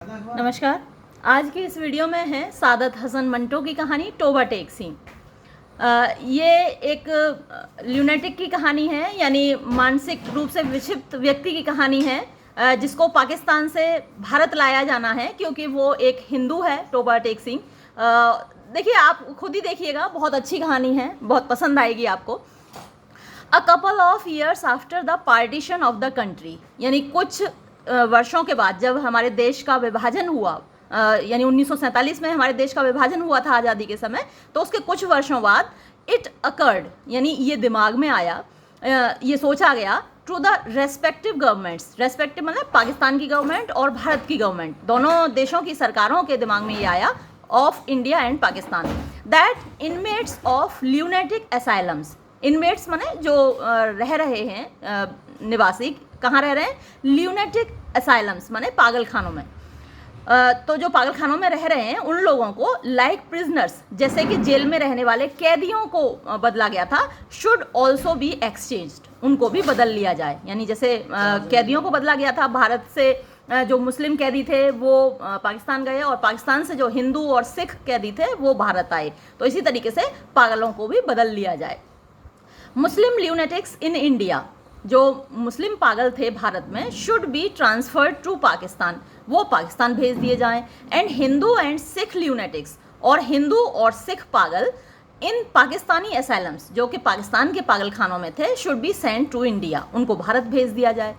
नमस्कार। आज की इस वीडियो में है सादत हसन मंटो की कहानी टोबा टेक सिंह। ये एक ल्यूनेटिक की कहानी है, यानी मानसिक रूप से विक्षिप्त व्यक्ति की कहानी है, जिसको पाकिस्तान से भारत लाया जाना है क्योंकि वो एक हिंदू है। टोबा टेक सिंह, देखिए, आप खुद ही देखिएगा, बहुत अच्छी कहानी है, बहुत पसंद आएगी आपको। A couple of years after the partition of the country, यानी कुछ वर्षों के बाद जब हमारे देश का विभाजन हुआ, यानी 1947 में हमारे देश का विभाजन हुआ था आज़ादी के समय, तो उसके कुछ वर्षों बाद इट अकर्ड, यानी ये दिमाग में आया, ये सोचा गया to the respective governments, respective मतलब पाकिस्तान की गवर्नमेंट और भारत की गवर्नमेंट, दोनों देशों की सरकारों के दिमाग में ये आया, of India and Pakistan, that inmates of lunatic asylums, inmates माने जो रह रहे हैं, निवासी कहाँ रह रहे हैं, ल्यूनेटिक असाइलम्स माने पागल खानों में, तो जो पागल खानों में रह रहे हैं उन लोगों को लाइक प्रिजनर्स, जैसे कि जेल में रहने वाले कैदियों को बदला गया था, शुड ऑल्सो बी एक्सचेंज्ड, उनको भी बदल लिया जाए। यानी जैसे कैदियों को बदला गया था, भारत से जो मुस्लिम कैदी थे वो पाकिस्तान गए और पाकिस्तान से जो हिंदू और सिख कैदी थे वो भारत आए, तो इसी तरीके से पागलों को भी बदल लिया जाए। मुस्लिम ल्यूनेटिक्स इन इंडिया, जो मुस्लिम पागल थे भारत में, should be transferred to Pakistan, वो पाकिस्तान भेज दिए जाएं। And Hindu and Sikh lunatics, और हिंदू और सिख पागल इन पाकिस्तानी असाइलम्स, जो कि पाकिस्तान के पागल खानों में थे, should be send to India, उनको भारत भेज दिया जाए।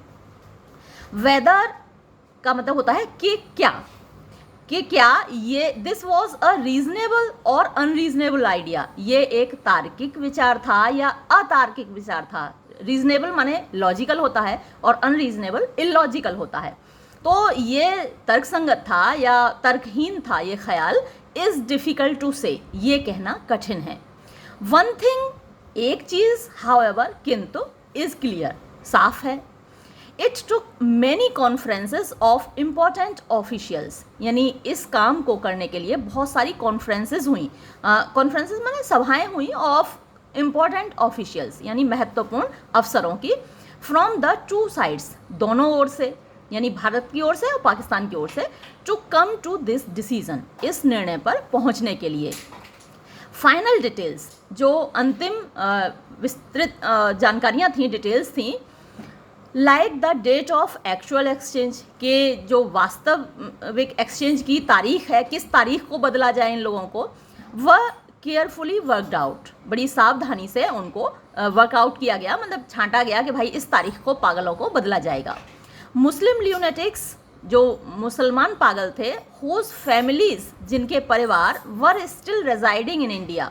वेदर का मतलब होता है कि क्या ये दिस वॉज अ रीजनेबल और अनरीजनेबल आइडिया, ये एक तार्किक विचार था या अतार्किक विचार था। रीजनेबल माने लॉजिकल होता है और अनरीजनेबल इलॉजिकल होता है, तो ये तर्कसंगत था या तर्कहीन था ये ख्याल। इज डिफिकल्ट टू से, ये कहना कठिन है। वन थिंग, एक चीज, हाउएवर किंतु, इज क्लियर, साफ है। It took many conferences of important officials, यानी इस काम को करने के लिए बहुत सारी कॉन्फ्रेंसेस हुई, कॉन्फ्रेंसेस माने सभाएं हुई, ऑफ इम्पॉर्टेंट ऑफिशियल्स यानी महत्वपूर्ण अफसरों की, फ्रॉम द टू साइड्स, दोनों ओर से, यानी भारत की ओर से और पाकिस्तान की ओर से, to come to this decision, इस निर्णय पर पहुंचने के लिए। फाइनल डिटेल्स, जो अंतिम विस्तृत जानकारियां थी, डिटेल्स थी, like the date of actual exchange, के जो वास्तविक एक्सचेंज की तारीख है, किस तारीख को बदला जाए इन लोगों को, वह केयरफुली वर्कड आउट, बड़ी सावधानी से उनको वर्कआउट किया गया, मतलब छांटा गया कि भाई इस तारीख को पागलों को बदला जाएगा। मुस्लिम ल्यूनेटिक्स, जो मुसलमान पागल थे, हुज फैमिलीज, जिनके परिवार, वर स्टिल रेजाइडिंग इन इंडिया,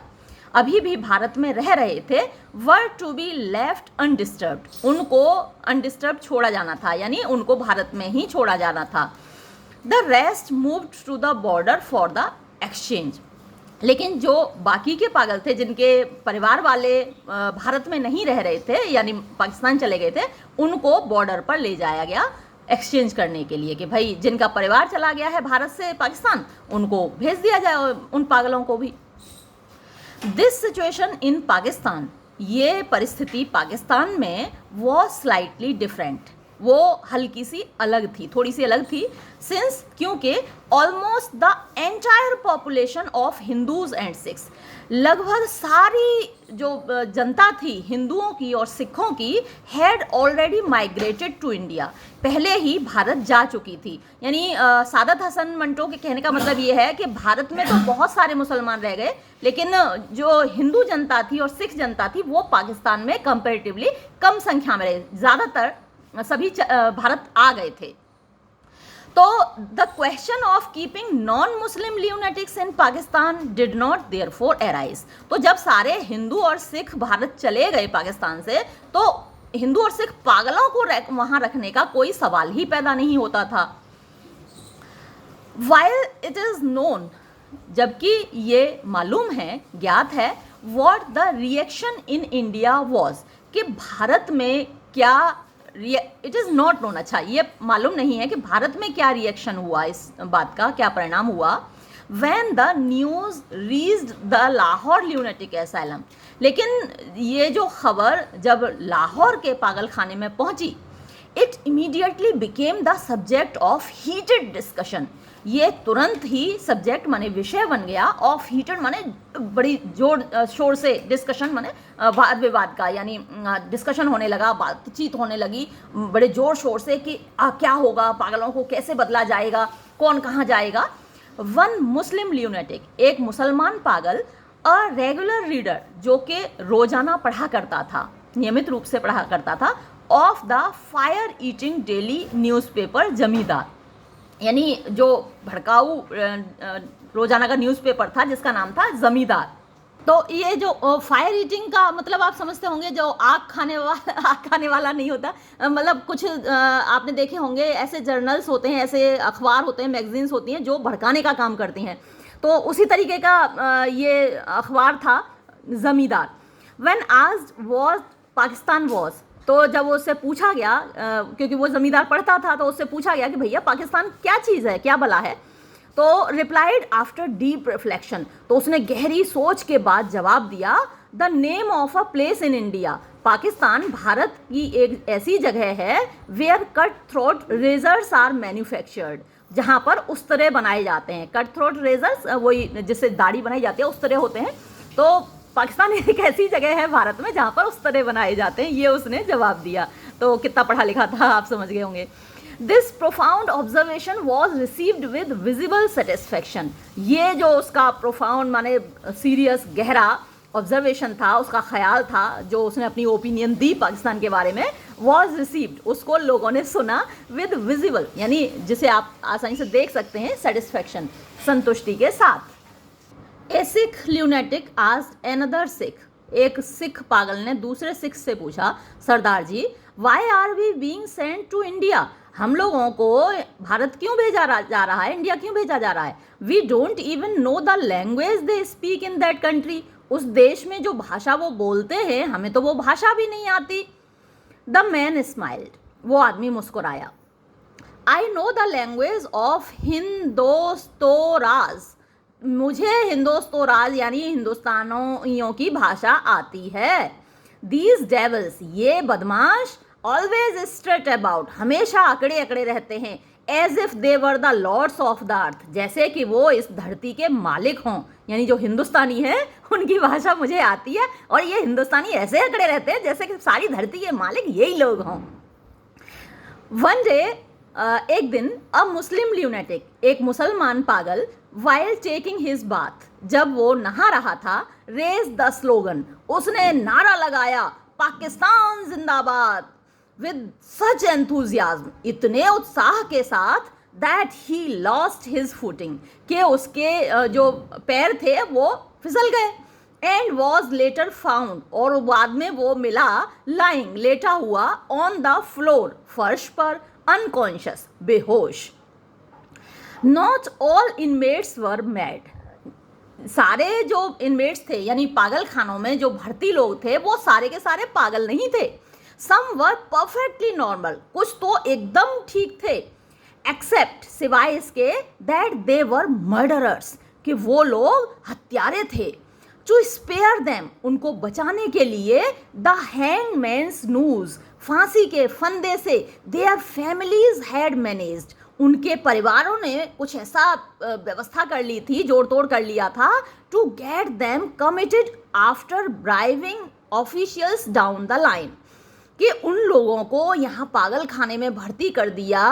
अभी भी भारत में रह रहे थे, वर टू बी लेफ्ट अनडिस्टर्ब्ड, उनको अनडिस्टर्ब छोड़ा जाना था, यानी उनको भारत में ही छोड़ा जाना था। The rest moved to the border for the exchange, लेकिन जो बाकी के पागल थे, जिनके परिवार वाले भारत में नहीं रह रहे थे, यानी पाकिस्तान चले गए थे, उनको बॉर्डर पर ले जाया गया एक्सचेंज करने के लिए, कि भाई जिनका परिवार चला गया है भारत से पाकिस्तान, उनको भेज दिया जाए, उन पागलों को भी। दिस सिचुएशन इन पाकिस्तान, ये परिस्थिति पाकिस्तान में वो स्लाइटली डिफरेंट, वो हल्की सी अलग थी, थोड़ी सी अलग थी, सिंस, क्योंकि almost the entire population of Hindus and Sikhs, लगभग सारी जो जनता थी हिंदुओं की और सिखों की, had already migrated to India, पहले ही भारत जा चुकी थी। यानी सादत हसन मंटो के कहने का मतलब ये है कि भारत में तो बहुत सारे मुसलमान रह गए, लेकिन जो हिंदू जनता थी और सिख जनता थी वो पाकिस्तान में कंपेरेटिवली कम संख्या में रहे, ज़्यादातर सभी भारत आ गए थे। तो the question of keeping non Muslim lunatics in Pakistan did not therefore arise, तो जब सारे हिंदू और सिख भारत चले गए पाकिस्तान से, तो हिंदू और सिख पागलों को वहां रखने का कोई सवाल ही पैदा नहीं होता था। वाइल इट इज नोन, जबकि ये मालूम है, ज्ञात है, what the reaction in India was, कि भारत में क्या, इट इज़ नॉट नोन, अच्छा ये मालूम नहीं है कि भारत में क्या रिएक्शन हुआ, इस बात का क्या परिणाम हुआ। When the news reached the Lahore lunatic asylum, लेकिन ये जो खबर जब लाहौर के पागल खाने में पहुंची, it immediately became the subject of heated discussion. ये तुरंत ही सब्जेक्ट माने विषय बन गया ऑफ हीटेड माने बड़ी जोर शोर से डिस्कशन माने वाद विवाद का, यानी डिस्कशन होने लगा, बातचीत होने लगी बड़े जोर शोर से कि क्या होगा, पागलों को कैसे बदला जाएगा, कौन कहाँ जाएगा। वन मुस्लिम ल्यूनेटिक, एक मुसलमान पागल, अ रेगुलर रीडर, जो कि रोजाना पढ़ा करता था, नियमित रूप से पढ़ा करता था, of the fire eating daily newspaper जमींदार, यानी जो भड़काऊ रोजाना का न्यूज़पेपर था जिसका नाम था जमींदार। तो ये जो फायर ईटिंग का मतलब आप समझते होंगे, जो आग खाने वाला नहीं होता, मतलब कुछ आपने देखे होंगे ऐसे जर्नल्स होते हैं, ऐसे अखबार होते हैं, मैगजीन्स होती हैं जो भड़काने का काम करती हैं, तो उसी तरीके का ये अखबार था जमींदार। When asked what Pakistan was, तो जब उससे पूछा गया, क्योंकि वो जमींदार पढ़ता था, तो उससे पूछा गया कि भैया पाकिस्तान क्या चीज़ है, क्या भला है, तो रिप्लाइड आफ्टर डीप रिफ्लेक्शन, तो उसने गहरी सोच के बाद जवाब दिया, the name of a place in India, Pakistan Bharat की एक ऐसी जगह है where cut throat razors are manufactured, जहाँ पर उस तरह बनाए जाते हैं। कट थ्रोट रेजर्स वही जिससे दाढ़ी बनाई जाती है, उस तरह होते हैं। तो पाकिस्तान एक ऐसी जगह है भारत में जहाँ पर उस तरह बनाए जाते हैं, ये उसने जवाब दिया। तो कितना पढ़ा लिखा था आप समझ गए होंगे। This profound observation was received with visible satisfaction, ये जो उसका प्रोफाउंड माने सीरियस गहरा ऑब्जर्वेशन था, उसका ख्याल था, जो उसने अपनी ओपिनियन दी पाकिस्तान के बारे में, वॉज रिसीव्ड, उसको लोगों ने सुना, विद विजिबल यानी जिसे आप आसानी से देख सकते हैं, सेटिस्फैक्शन संतुष्टि के साथ। A Sikh lunatic asked another Sikh, एक सिख पागल ने दूसरे सिख से पूछा, Sardar ji why are we being sent to India, हम लोगों को भारत क्यों भेजा जा रहा है, इंडिया क्यों भेजा जा रहा है। We don't even know the language they speak in that country, उस देश में जो भाषा वो बोलते हैं हमें तो वो भाषा भी नहीं आती। द मैन स्माइल्ड, वो आदमी मुस्कुराया। I know the language of Hindostoras, मुझे हिंदोस्तोराज यानी हिंदुस्तानियों की भाषा आती है। दीज डेवल्स, ये बदमाश, ऑलवेज स्ट्रेट अबाउट, हमेशा अकड़े अकड़े रहते हैं, as if they were the lords of the earth, जैसे कि वो इस धरती के मालिक हों, यानी जो हिंदुस्तानी है उनकी भाषा मुझे आती है, और ये हिंदुस्तानी ऐसे अकड़े रहते हैं जैसे कि सारी धरती के मालिक यही लोग हों। वन डे, एक दिन, अ मुस्लिम ल्यूनेटिक, एक मुसलमान पागल, वाइल टेकिंग हिज बाथ, जब वो नहा रहा था, रेज द स्लोगन, उसने नारा लगाया, पाकिस्तान जिंदाबाद, विद सच एंथुजियाज्म, इतने उत्साह के साथ, that he lost his footing, कि उसके जो पैर थे वो फिसल गए, एंड वॉज लेटर फाउंड, और बाद में वो मिला, लाइंग, लेटा हुआ, ऑन द फ्लोर, फर्श पर, अनकॉन्शियस, बेहोश। Not all inmates were mad, सारे जो इनमेट्स थे यानी पागल खानों में जो भर्ती लोग थे वो सारे के सारे पागल नहीं थे। सम वर परफेक्टली नॉर्मल, कुछ तो एकदम ठीक थे, एक्सेप्ट, सिवाय इसके, दैट दे वर मर्डरर्स, कि वो लोग हत्यारे थे। टू स्पेयर देम, उनको बचाने के लिए, द हैंगमैन्स नूज, फांसी के फंदे से, देयर फैमिलीज हैड मैनेज्ड, उनके परिवारों ने कुछ ऐसा व्यवस्था कर ली थी, जोड़ तोड़ कर लिया था, to get them committed after bribing officials down the line, कि उन लोगों को यहाँ पागल खाने में भर्ती कर दिया,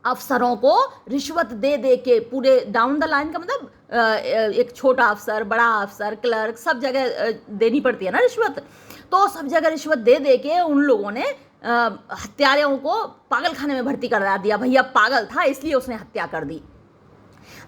अफसरों को रिश्वत दे दे के, पूरे डाउन द लाइन का मतलब एक छोटा अफसर, बड़ा अफसर, क्लर्क, सब जगह देनी पड़ती है ना रिश्वत, तो सब जगह रिश्वत दे दे के उन लोगों ने हत्यारों को पागल खाने में भर्ती करा दिया। भैया पागल था इसलिए उसने हत्या कर दी।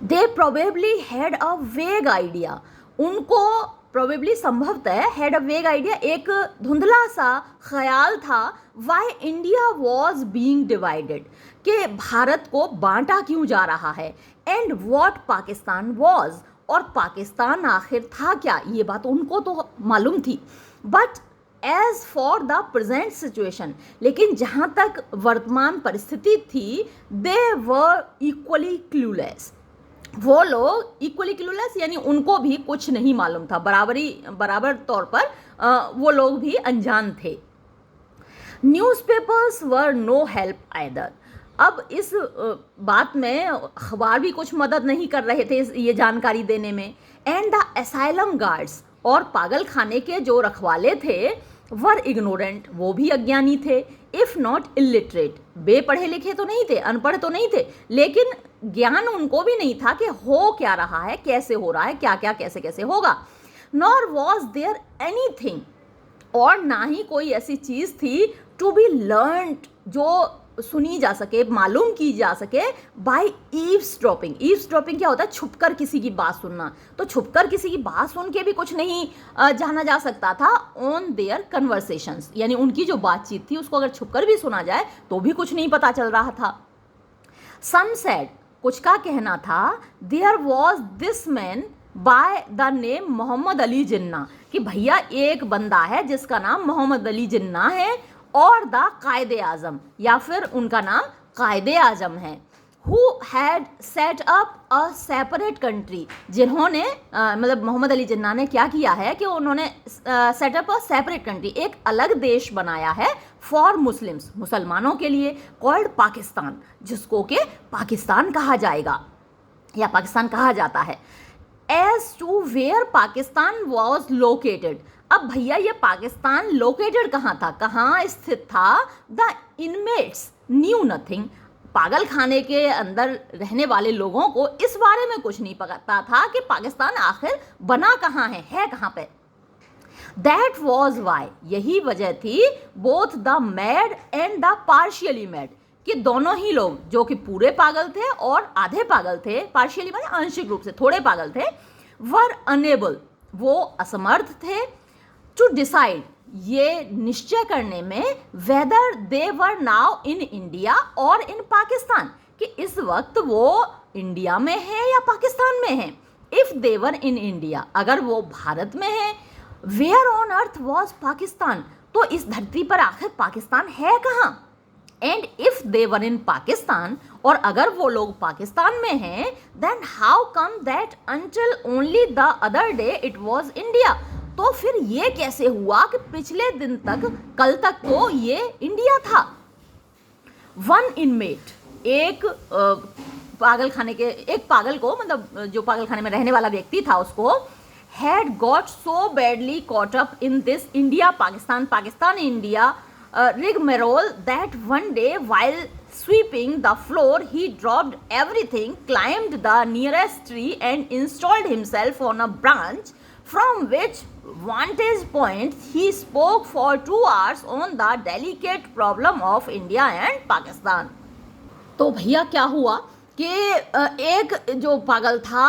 दे प्रोबेबली हैड अ वेग आइडिया, उनको प्रोबेबली संभवतः हैड अ वेग आइडिया, एक धुंधला सा ख्याल था, why India was being divided, कि भारत को बांटा क्यों जा रहा है, एंड वॉट पाकिस्तान वॉज, और पाकिस्तान आखिर था क्या, ये बात उनको तो मालूम थी। But as for the present situation, लेकिन जहाँ तक वर्तमान परिस्थिति थी, दे वर इक्वली क्लूलेस, वो लोग इक्वली क्लूलेस यानी उनको भी कुछ नहीं मालूम था, बराबर तौर पर वो लोग भी अनजान थे। Newspapers were no help either. अब इस बात में अखबार भी कुछ मदद नहीं कर रहे थे ये जानकारी देने में। एंड द असाइलम गार्ड्स, और पागल खाने के जो रखवाले थे, वर इग्नोरेंट, वो भी अज्ञानी थे। इफ़ नॉट इलिटरेट, बेपढ़े लिखे तो नहीं थे, अनपढ़ तो नहीं थे, लेकिन ज्ञान उनको भी नहीं था कि हो क्या रहा है, कैसे हो रहा है, क्या क्या कैसे कैसे होगा। नॉर वॉज देयर एनीथिंग, और ना ही कोई ऐसी चीज़ थी टू बी लर्नड, जो सुनी जा सके, मालूम की जा सके, बाय ईव्सड्रॉपिंग। ईव्सड्रॉपिंग क्या होता है? छुपकर किसी की बात सुनना। तो छुपकर किसी की बात सुन के भी कुछ नहीं जाना जा सकता था ऑन देयर कन्वर्सेशंस, यानी उनकी जो बातचीत थी उसको अगर छुपकर भी सुना जाए तो भी कुछ नहीं पता चल रहा था। सम सेड, कुछ का कहना था, there was this man by the name Muhammad Ali Jinnah, कि भैया एक बंदा है जिसका नाम मोहम्मद अली जिन्ना है, और द कायदे आजम, या फिर उनका नाम कायदे आजम है, who had set up a separate country, जिन्होंने मतलब मोहम्मद अली जिन्ना ने क्या किया है कि उन्होंने सेटअप अ सेपरेट कंट्री, एक अलग देश बनाया है फॉर मुस्लिम्स, मुसलमानों के लिए, कॉल्ड पाकिस्तान, जिसको कि पाकिस्तान कहा जाएगा या पाकिस्तान कहा जाता है। As to where Pakistan was located, अब भैया ये पाकिस्तान लोकेटेड कहाँ था, कहाँ स्थित था? द इनमेट्स न्यू नथिंग, पागल खाने के अंदर रहने वाले लोगों को इस बारे में कुछ नहीं पता था कि पाकिस्तान आखिर बना कहाँ है कहाँ पे। दैट वॉज वाई, यही वजह थी, both the mad and the partially mad, कि दोनों ही लोग, जो कि पूरे पागल थे और आधे पागल थे, पार्शियली माने आंशिक रूप से थोड़े पागल थे, वर अनेबल, वो असमर्थ थे, टू डिसाइड, ये निश्चय करने में, whether they were now in India और इन पाकिस्तान, कि इस वक्त वो इंडिया में है या पाकिस्तान में है। If they were in India, अगर वो भारत में है, where on earth was Pakistan, तो इस धरती पर आखिर पाकिस्तान है कहाँ। And if they were in Pakistan, और अगर वो लोग पाकिस्तान में हैं, then how come that until only the other day it was India, तो फिर ये कैसे हुआ कि पिछले दिन तक, कल तक तो ये इंडिया था। वन इनमेट, एक पागल खाने के, एक पागल को, मतलब जो पागल खाने में रहने वाला व्यक्ति था उसको, had got so badly caught up in this India Pakistan, Pakistan India rigmarole that one day while sweeping the floor he dropped everything, climbed the nearest tree and installed himself on a branch, from which vantage point he spoke for 2 hours on the delicate problem of India and Pakistan। तो भैया क्या हुआ कि एक जो पागल था,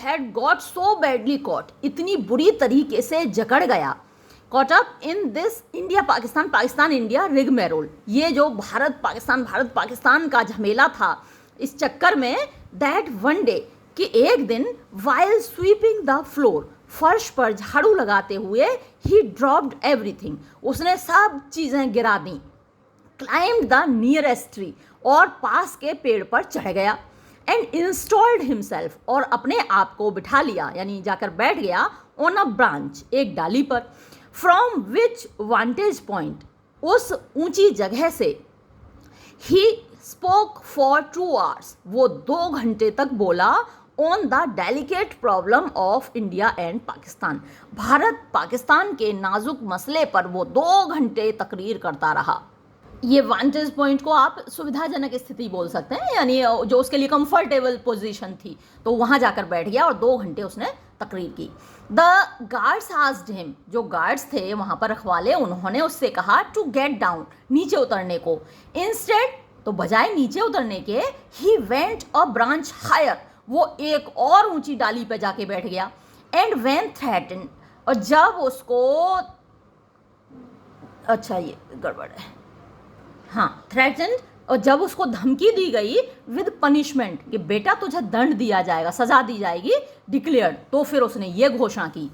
had got so badly caught, इतनी बुरी तरीके से जकड़ गया, caught up in this India Pakistan, Pakistan India rigmarole, ये जो भारत पाकिस्तान का झमेला था, इस चक्कर में, दैट वन डे, कि एक दिन, while sweeping the floor, फर्श पर झाड़ू लगाते हुए, he dropped everything, उसने सब चीज़ें गिरा दी, climbed the nearest tree, और पास के पेड़ पर चढ़ गया, and installed himself, और अपने आप को बिठा लिया, यानी जाकर बैठ गया, on a branch, एक डाली पर, from which vantage point, उस ऊंची जगह से, he spoke for 2 hours, वो 2 घंटे तक बोला, on the delicate problem of India and Pakistan, Bharat Pakistan के नाजुक मसले पर वो 2 घंटे तकरीर करता रहा। ये वांटेज पॉइंट को आप सुविधाजनक स्थिति बोल सकते हैं, यानी जो उसके लिए कंफर्टेबल पोजीशन थी, तो वहाँ जाकर बैठ गया और 2 घंटे उसने तकरीर की। द गार्ड्स आस्क्ड हिम, जो गार्ड्स थे वहाँ पर रखवाले, उन्होंने उससे कहा टू गेट डाउन, नीचे उतरने को। इंस्टेड, तो बजाय नीचे उतरने के, he went a branch higher, वो एक और ऊंची डाली पे जाके बैठ गया। एंड व्हेन थ्रेटन, और जब उसको, अच्छा ये गड़बड़ है, हाँ, थ्रेटन, और जब उसको धमकी दी गई विद पनिशमेंट, कि बेटा तुझे दंड दिया जाएगा, सजा दी जाएगी, डिक्लेयर्ड, तो फिर उसने ये घोषणा की,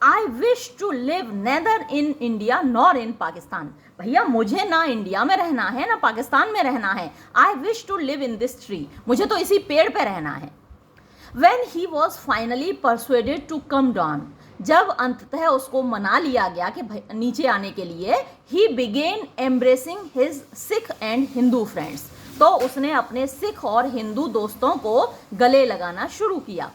I wish to live neither in India nor in Pakistan, भैया मुझे ना इंडिया में रहना है ना पाकिस्तान में रहना है, I wish to live in this tree, मुझे तो इसी पेड़ पे रहना है। When he was finally persuaded to come down, जब अंततः उसको मना लिया गया कि नीचे आने के लिए, he began embracing his Sikh and Hindu friends, तो उसने अपने सिख और हिंदू दोस्तों को गले लगाना शुरू किया।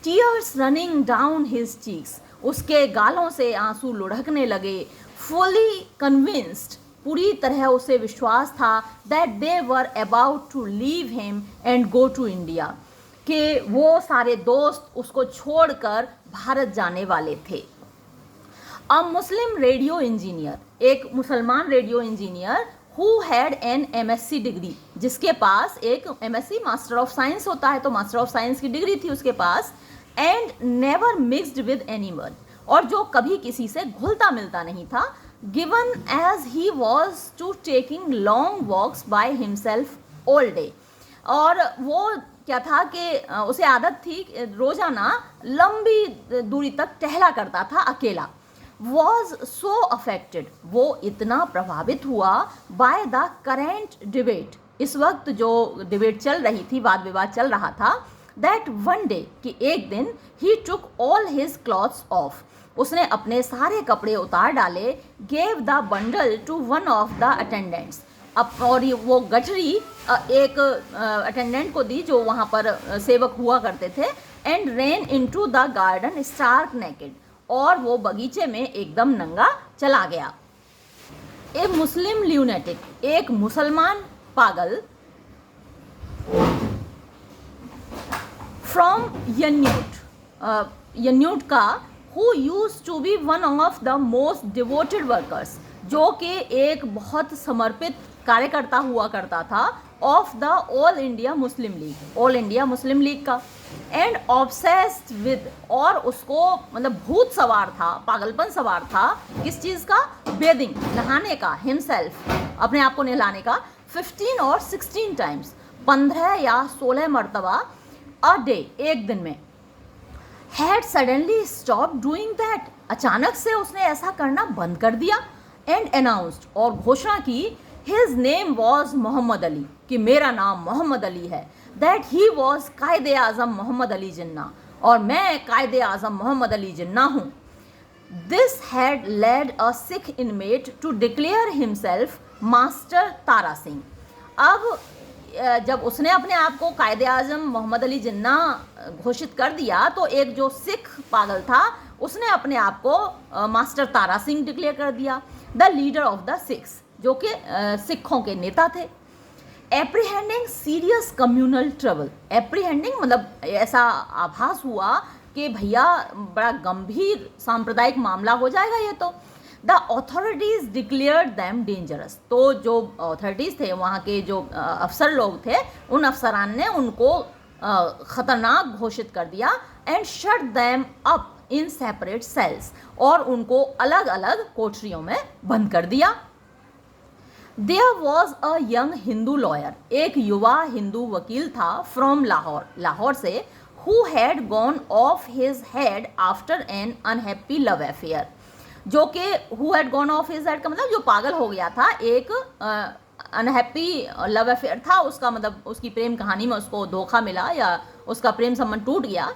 Tears running down his cheeks, उसके गालों से आंसू लुढ़कने लगे। फुली कन्विंस्ड, पूरी तरह उसे विश्वास था that they were about to leave him and go to India, कि वो सारे दोस्त उसको छोड़कर भारत जाने वाले थे। अ मुस्लिम रेडियो इंजीनियर, एक मुसलमान radio engineer who had an MSc degree, जिसके पास एक MSc मास्टर ऑफ साइंस होता है, तो मास्टर ऑफ साइंस की डिग्री थी उसके पास, and never mixed with anyone, और जो कभी किसी से घुलता मिलता नहीं था, given as he was to taking long walks by himself all day, और वो क्या था कि उसे आदत थी रोजाना लंबी दूरी तक टहला करता था अकेला। वॉज सो अफेक्टेड, वो इतना प्रभावित हुआ बाय द करेंट डिबेट, इस वक्त जो डिबेट चल रही थी, वाद विवाद चल रहा था, दैट वन डे, कि एक दिन, he took all his clothes off, उसने अपने सारे कपड़े उतार डाले, gave the bundle to one of the attendants, और वो गठरी एक अटेंडेंट को दी जो वहाँ पर सेवक हुआ करते थे, and ran into the garden stark naked, और वो बगीचे में एकदम नंगा चला गया। ए मुस्लिम ल्यूनेटिक, एक मुसलमान पागल, फ्रॉम यन्यूट का, who used to be one of the most devoted workers, जो कि एक बहुत समर्पित कार्यकर्ता हुआ करता था, ऑफ द ऑल इंडिया मुस्लिम लीग, ऑल इंडिया मुस्लिम लीग का, एंड ऑब्सेस्ड विद, और उसको मतलब भूत सवार था, पागलपन सवार था, किस चीज़ का? बेदिंग, नहाने का, हिमसेल्फ, अपने आप को नहलाने का, 15 और 16 टाइम्स, 15 या 16 मरतबा अ डे, एक दिन में। Had suddenly stop doing that, अचानक से उसने ऐसा करना बंद कर दिया, एंड अनाउंस्ड, और घोषणा की, his name was Mohammad Ali, कि मेरा नाम मोहम्मद अली है, दैट ही वॉज कायदे आज़म मोहम्मद अली जिन्ना, और मैं कायदे आज़म मोहम्मद अली जिन्ना हूँ। This had led a Sikh inmate to declare himself master Tara Singh. अब जब उसने अपने आप को कायदे आज़म मोहम्मद अली जिन्ना घोषित कर दिया, तो एक जो सिख पागल था उसने अपने आप को मास्टर तारा सिंह डिक्लेयर कर दिया, the leader of the Sikhs, जो कि सिखों के नेता थे। एप्रीहेंडिंग सीरियस कम्युनल ट्रबल, एप्रीहेंडिंग मतलब ऐसा आभास हुआ कि भैया बड़ा गंभीर सांप्रदायिक मामला हो जाएगा ये तो। The authorities declared them dangerous, तो जो अथॉरिटीज़ थे, वहाँ के जो अफसर लोग थे, उन अफसरान ने उनको ख़तरनाक घोषित कर दिया, and shut them up in separate cells, और उनको अलग अलग कोठरियों में बंद कर दिया। There was a young Hindu lawyer, एक युवा हिंदू वकील था, फ्रॉम लाहौर, लाहौर से, who had gone off his head after an unhappy love affair, जो कि who had gone off his head का मतलब जो पागल हो गया था, एक अनहैप्पी लव अफेयर था उसका, मतलब उसकी प्रेम कहानी में उसको धोखा मिला या उसका प्रेम संबंध टूट गया,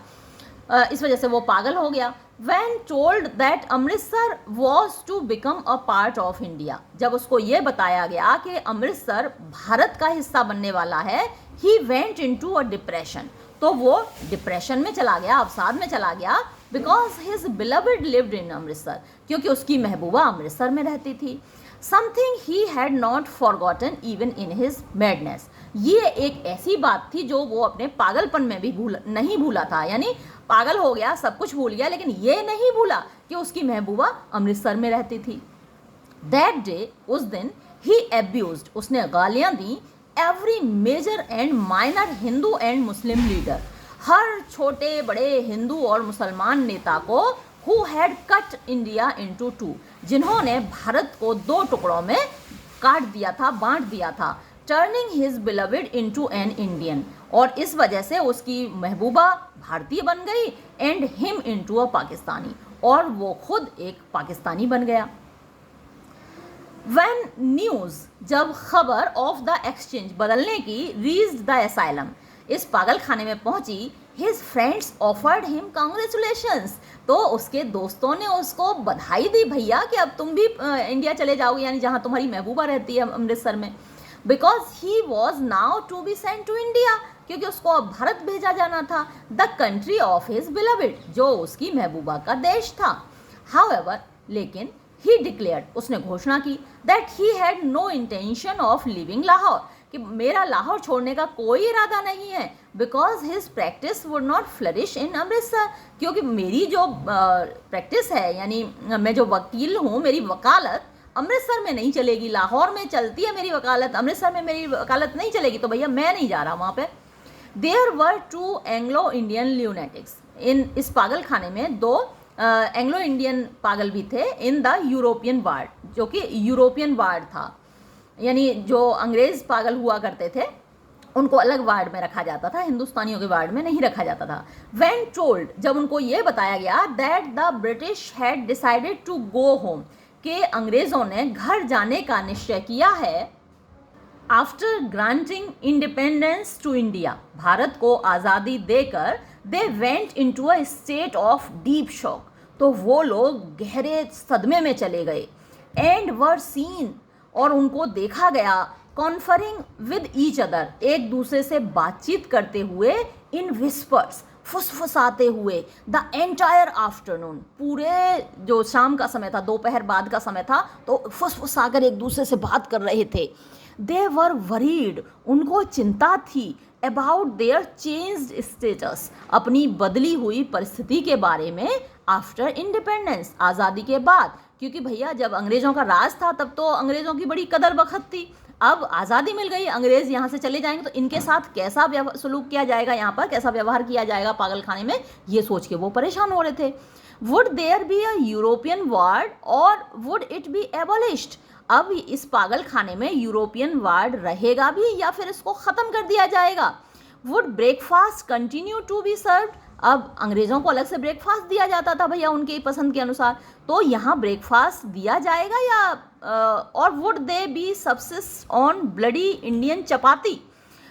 इस वजह से वो पागल हो गया। When told that Amritsar was to become a part of India, जब उसको ये बताया गया कि अमृतसर भारत का हिस्सा बनने वाला है, he went into a depression, तो वो डिप्रेशन में चला गया, अवसाद में चला गया, because his beloved lived in Amritsar, क्योंकि उसकी महबूबा अमृतसर में रहती थी। Something he had not forgotten even in his madness, ये एक ऐसी बात थी जो वो अपने पागलपन में भी नहीं भूला था, यानी पागल हो गया, सब कुछ भूल गया, लेकिन ये नहीं भूला कि उसकी महबूबा अमृतसर में रहती थी। दैट डे, उस दिन, ही एब्यूज्ड, उसने गालियाँ दी, every major and minor Hindu and Muslim leader, हर छोटे बड़े हिंदू और मुसलमान नेता को, who had cut India into two, जिन्होंने भारत को दो टुकड़ों में काट दिया था, बांट दिया था, turning his beloved into an Indian, और इस वजह से उसकी महबूबा भारतीय बन गई, and him into a Pakistani, और वो खुद एक पाकिस्तानी बन गया। When न्यूज़, जब खबर ऑफ द एक्सचेंज, बदलने की, रीच्ड द एसाइलम, इस पागल खाने में पहुंची, his friends offered him congratulations, तो उसके दोस्तों ने उसको बधाई दी, भैया कि अब तुम भी इंडिया चले जाओगे, यानी जहाँ तुम्हारी महबूबा रहती है अमृतसर में, because he was now to be sent to India, क्योंकि उसको अब भारत भेजा जाना था, the country of his beloved, जो उसकी महबूबा का देश था। हाउएवर, लेकिन ही डिक्लेयर्ड, उसने घोषणा की, that he had no intention of living Lahore, कि मेरा लाहौर छोड़ने का कोई इरादा नहीं है, because his practice would not flourish in Amritsar, क्योंकि मेरी जो प्रैक्टिस है, यानी मैं जो वकील हूँ, मेरी वकालत अमृतसर में नहीं चलेगी, लाहौर में चलती है मेरी वकालत, अमृतसर में मेरी वकालत नहीं चलेगी, तो भैया मैं नहीं जा रहा वहाँ पे। देयर वर 2 एंग्लो इंडियन ल्यूनेटिक्स, इन इस पागल खाने में 2 एंग्लो इंडियन पागल भी थे, इन द यूरोपियन वार्ड, जो कि यूरोपियन वार्ड था, यानी जो अंग्रेज पागल हुआ करते थे उनको अलग वार्ड में रखा जाता था, हिंदुस्तानियों के वार्ड में नहीं रखा जाता था। व्हेन टोल्ड, जब उनको ये बताया गया that the British had decided to go home, कि अंग्रेजों ने घर जाने का निश्चय किया है, after granting independence to India, Bharat को आज़ादी देकर, they went into a state of deep shock, तो वो लोग गहरे सदमे में चले गए, एंड वर सीन, और उनको देखा गया, कॉन्फरिंग विद ईच अदर, एक दूसरे से बातचीत करते हुए, इन विस्पर्स, फुसफुसाते हुए, द एंटायर आफ्टरनून, पूरे जो शाम का समय था, दोपहर बाद का समय था, तो फुसफुसाकर एक दूसरे से बात कर रहे थे। दे वर वरीड, उनको चिंता थी, अबाउट देयर चेंज्ड स्टेटस, अपनी बदली हुई परिस्थिति के बारे में, आफ्टर इंडिपेंडेंस, आज़ादी के बाद, क्योंकि भैया जब अंग्रेज़ों का राज था तब तो अंग्रेज़ों की बड़ी कदर बखत थी, अब आज़ादी मिल गई, अंग्रेज़ यहाँ से चले जाएंगे तो इनके साथ कैसा सलूक किया जाएगा, यहाँ पर कैसा व्यवहार किया जाएगा पागल खाने में, ये सोच के वो परेशान हो रहे थे। Would there be a European ward और वुड इट बी एबॉलिश्ड, अब इस पागल खाने में यूरोपियन वार्ड रहेगा भी या फिर इसको ख़त्म कर दिया जाएगा। Would breakfast continue to be served, अब अंग्रेज़ों को अलग से ब्रेकफास्ट दिया जाता था भैया उनके पसंद के अनुसार, तो यहाँ ब्रेकफास्ट दिया जाएगा या और would they be subsist on bloody Indian chapati,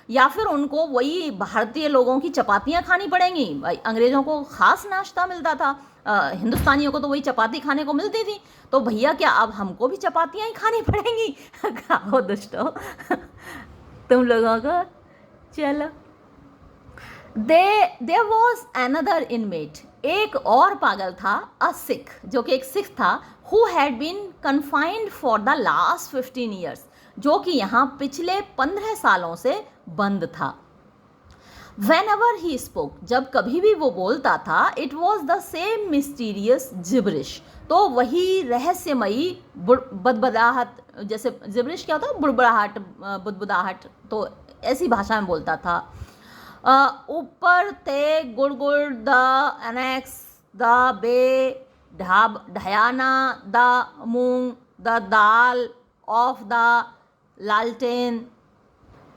या फिर उनको वही भारतीय लोगों की चपातियाँ खानी पड़ेंगी। अंग्रेज़ों को ख़ास नाश्ता मिलता था, हिंदुस्तानियों को तो वही चपाती खाने को मिलती थी, तो भैया क्या अब हमको भी चपातियाँ ही खानी पड़ेंगी? खाओ दुष्टो तुम लोगों को। चलो, देयर वॉज अनदर इनमेट, एक और पागल था, अ सिख, जो कि एक सिख था, who had been confined for the last 15 years, जो कि यहाँ पिछले 15 सालों से बंद था। Whenever he spoke, जब कभी भी वो बोलता था, it was the same mysterious gibberish, तो वही रहस्यमयी बदबदाहट, जैसे gibberish क्या होता है, बुड़बड़ाहट, बुदबुदाहट, तो ऐसी भाषा में बोलता था। ऊपर ते गुड़गुड़, द एनेक्स, द बे, ढयाना, the moong, the dal, of the लालटेन,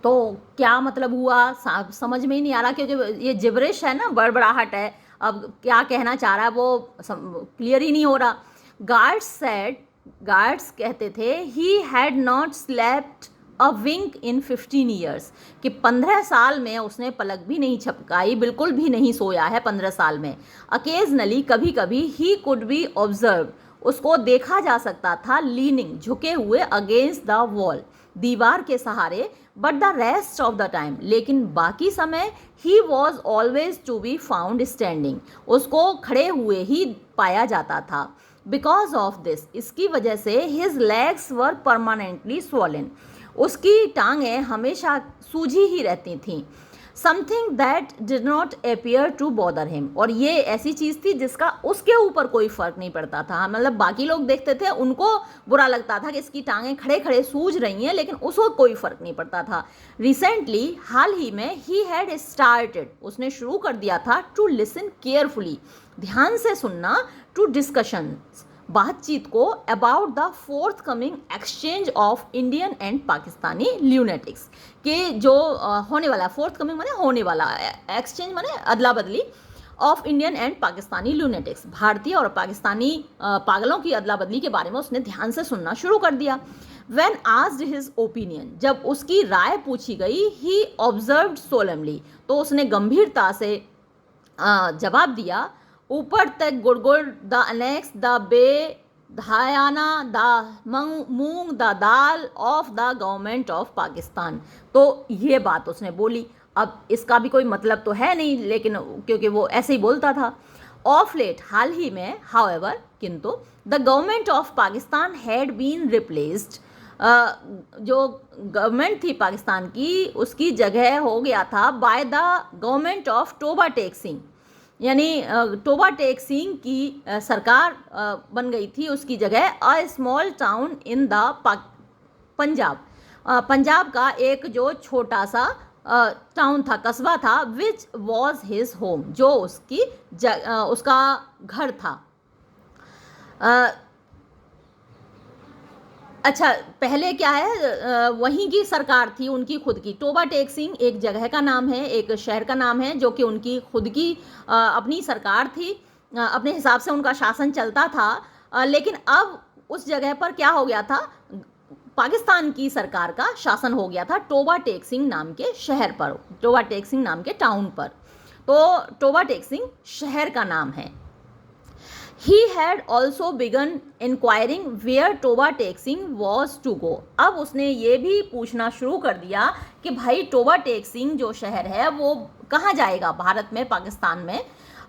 तो क्या मतलब हुआ समझ में ही नहीं आ रहा, क्योंकि ये जिब्रिश है ना, बड़बड़ाहट है, अब क्या कहना चाह रहा है वो क्लियर ही नहीं हो रहा। गार्ड्स सेड, गार्ड्स कहते थे, he had not slept a wink in 15 years, कि 15 साल में उसने पलक भी नहीं झपकाई, बिल्कुल भी नहीं सोया है 15 साल में। अकेजनली, कभी कभी, ही कुड बी ऑब्जर्व, उसको देखा जा सकता था, लीनिंग, झुके हुए, अगेंस्ट द वॉल, दीवार के सहारे, but the rest of the time, लेकिन बाकी समय, he was always to be found standing, उसको खड़े हुए ही पाया जाता था। बिकॉज ऑफ दिस, इसकी वजह से, his legs were permanently swollen, उसकी टांगें हमेशा सूजी ही रहती थीं। Something that did not appear to bother him, और ये ऐसी चीज़ थी जिसका उसके ऊपर कोई फ़र्क नहीं पड़ता था, मतलब बाकी लोग देखते थे उनको बुरा लगता था कि इसकी टांगें खड़े खड़े सूज रही हैं, लेकिन उसको कोई फ़र्क नहीं पड़ता था। रिसेंटली, हाल ही में, ही हैड स्टार्टेड, उसने शुरू कर दिया था, टू लिसन केयरफुली, ध्यान से सुनना, टू डिस्कशन, बातचीत को, about the forthcoming exchange of Indian and Pakistani lunatics, के जो होने वाला, फोर्थ कमिंग माने होने वाला, एक्सचेंज माने अदला बदली, ऑफ इंडियन एंड पाकिस्तानी ल्यूनेटिक्स, भारतीय और पाकिस्तानी पागलों की अदला बदली के बारे में उसने ध्यान से सुनना शुरू कर दिया। When asked his opinion, जब उसकी राय पूछी गई, he observed solemnly, तो उसने गंभीरता से जवाब दिया, ऊपर तक गुड़गुड़ द अनेक्स द बे धायाना the moong the dal of the government of Pakistan. तो ये बात उसने बोली। अब इसका भी कोई मतलब तो है नहीं, लेकिन क्योंकि वो ऐसे ही बोलता था। ऑफ लेट, हाल ही में, हाउएवर, किंतु, the government of Pakistan had been replaced, जो गवर्नमेंट थी पाकिस्तान की उसकी जगह हो गया था by the government of Toba Tek Singh, यानी टोबा टेक सिंह की सरकार बन गई थी उसकी जगह। A small town in the Punjab, Punjab का एक जो छोटा सा टाउन था, कस्बा था, विच वॉज हिज होम, जो उसकी उसका घर था। अच्छा, पहले क्या है, वहीं की सरकार थी उनकी खुद की। टोबा टेक सिंह एक जगह का नाम है, एक शहर का नाम है, जो कि उनकी खुद की अपनी सरकार थी, अपने हिसाब से उनका शासन चलता था। लेकिन अब उस जगह पर क्या हो गया था, पाकिस्तान की सरकार का शासन हो गया था टोबा टेक सिंह नाम के शहर पर, टोबा टेक सिंह नाम के टाउन पर। तो टोबा टेक सिंह शहर का नाम है। He had also begun inquiring where Toba Tek Singh was to go। अब उसने ये भी पूछना शुरू कर दिया कि भाई टोबा टेक सिंह जो शहर है वो कहाँ जाएगा भारत में, पाकिस्तान में।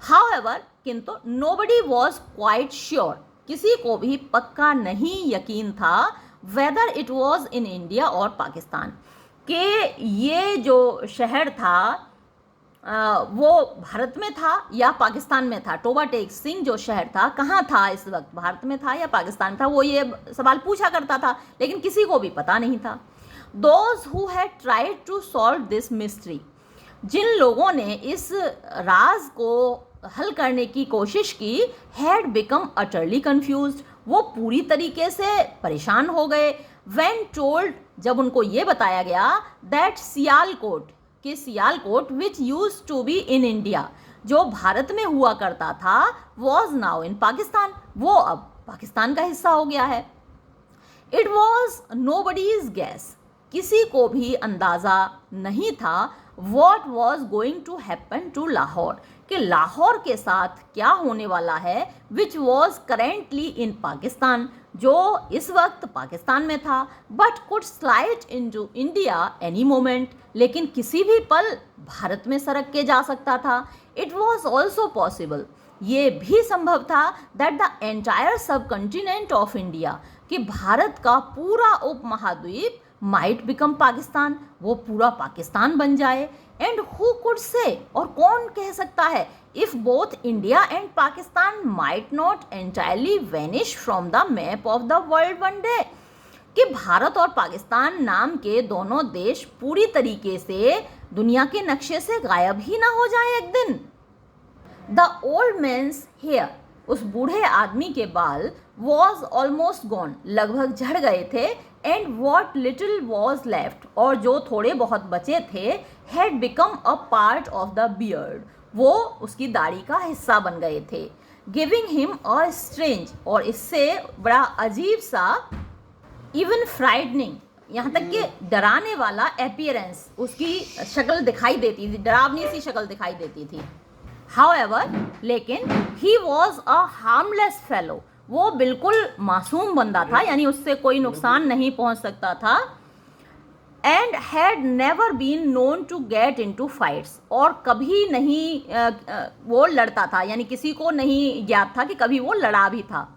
However, किंतु nobody was quite sure, किसी को भी पक्का नहीं यकीन था, whether it was in India और पाकिस्तान, कि ये जो शहर था वो भारत में था या पाकिस्तान में था। टोबा टेक सिंह जो शहर था कहाँ था इस वक्त, भारत में था या पाकिस्तान था, वो ये सवाल पूछा करता था, लेकिन किसी को भी पता नहीं था। Those who had tried to solve this mystery, जिन लोगों ने इस राज को हल करने की कोशिश की, हैड बिकम अटरली कंफ्यूज्ड, वो पूरी तरीके से परेशान हो गए। व्हेन टोल्ड, जब उनको ये बताया गया, दैट सियालकोट, कि Sialkot which use to be in India, जो भारत में हुआ करता था, वॉज नाउ इन पाकिस्तान, वो अब पाकिस्तान का हिस्सा हो गया है। इट वॉज नोबडीज गैस, किसी को भी अंदाज़ा नहीं था, what was going to happen to Lahore, कि लाहौर के साथ क्या होने वाला है, which was currently in Pakistan, जो इस वक्त पाकिस्तान में था, but could slide into India any moment, लेकिन किसी भी पल भारत में सरक के जा सकता था। इट वॉज ऑल्सो पॉसिबल, ये भी संभव था, दैट द एंटायर सब कंटिनेंट ऑफ इंडिया, कि भारत का पूरा उपमहाद्वीप माइट बिकम पाकिस्तान, वो पूरा पाकिस्तान बन जाए। एंड हु कुड से, और कौन कह सकता है, if both India and Pakistan might not entirely vanish from the map of the world one day, कि भारत और पाकिस्तान नाम के दोनों देश पूरी तरीके से दुनिया के नक्शे से गायब ही ना हो जाए एक दिन। द ओल्ड मैन्स हेयर, उस बूढ़े आदमी के बाल, वॉज ऑलमोस्ट गॉन, लगभग झड़ गए थे। And what little was left, और जो थोड़े बहुत बचे थे, had become a part of the beard, वो उसकी दाढ़ी का हिस्सा बन गए थे। गिविंग हिम अ स्ट्रेंज, और इससे बड़ा अजीब सा, इवन फ्राइडनिंग, यहाँ तक कि डराने वाला अपीयरेंस, उसकी शक्ल दिखाई देती थी, डरावनी सी शक्ल दिखाई देती थी। However, लेकिन he was a harmless fellow, वो बिल्कुल मासूम बंदा था, यानी उससे कोई नुकसान नहीं पहुंच सकता था। And had never been known to get into fights, और कभी नहीं वो लड़ता था, यानी किसी को नहीं ज्ञात था कि कभी वो लड़ा भी था।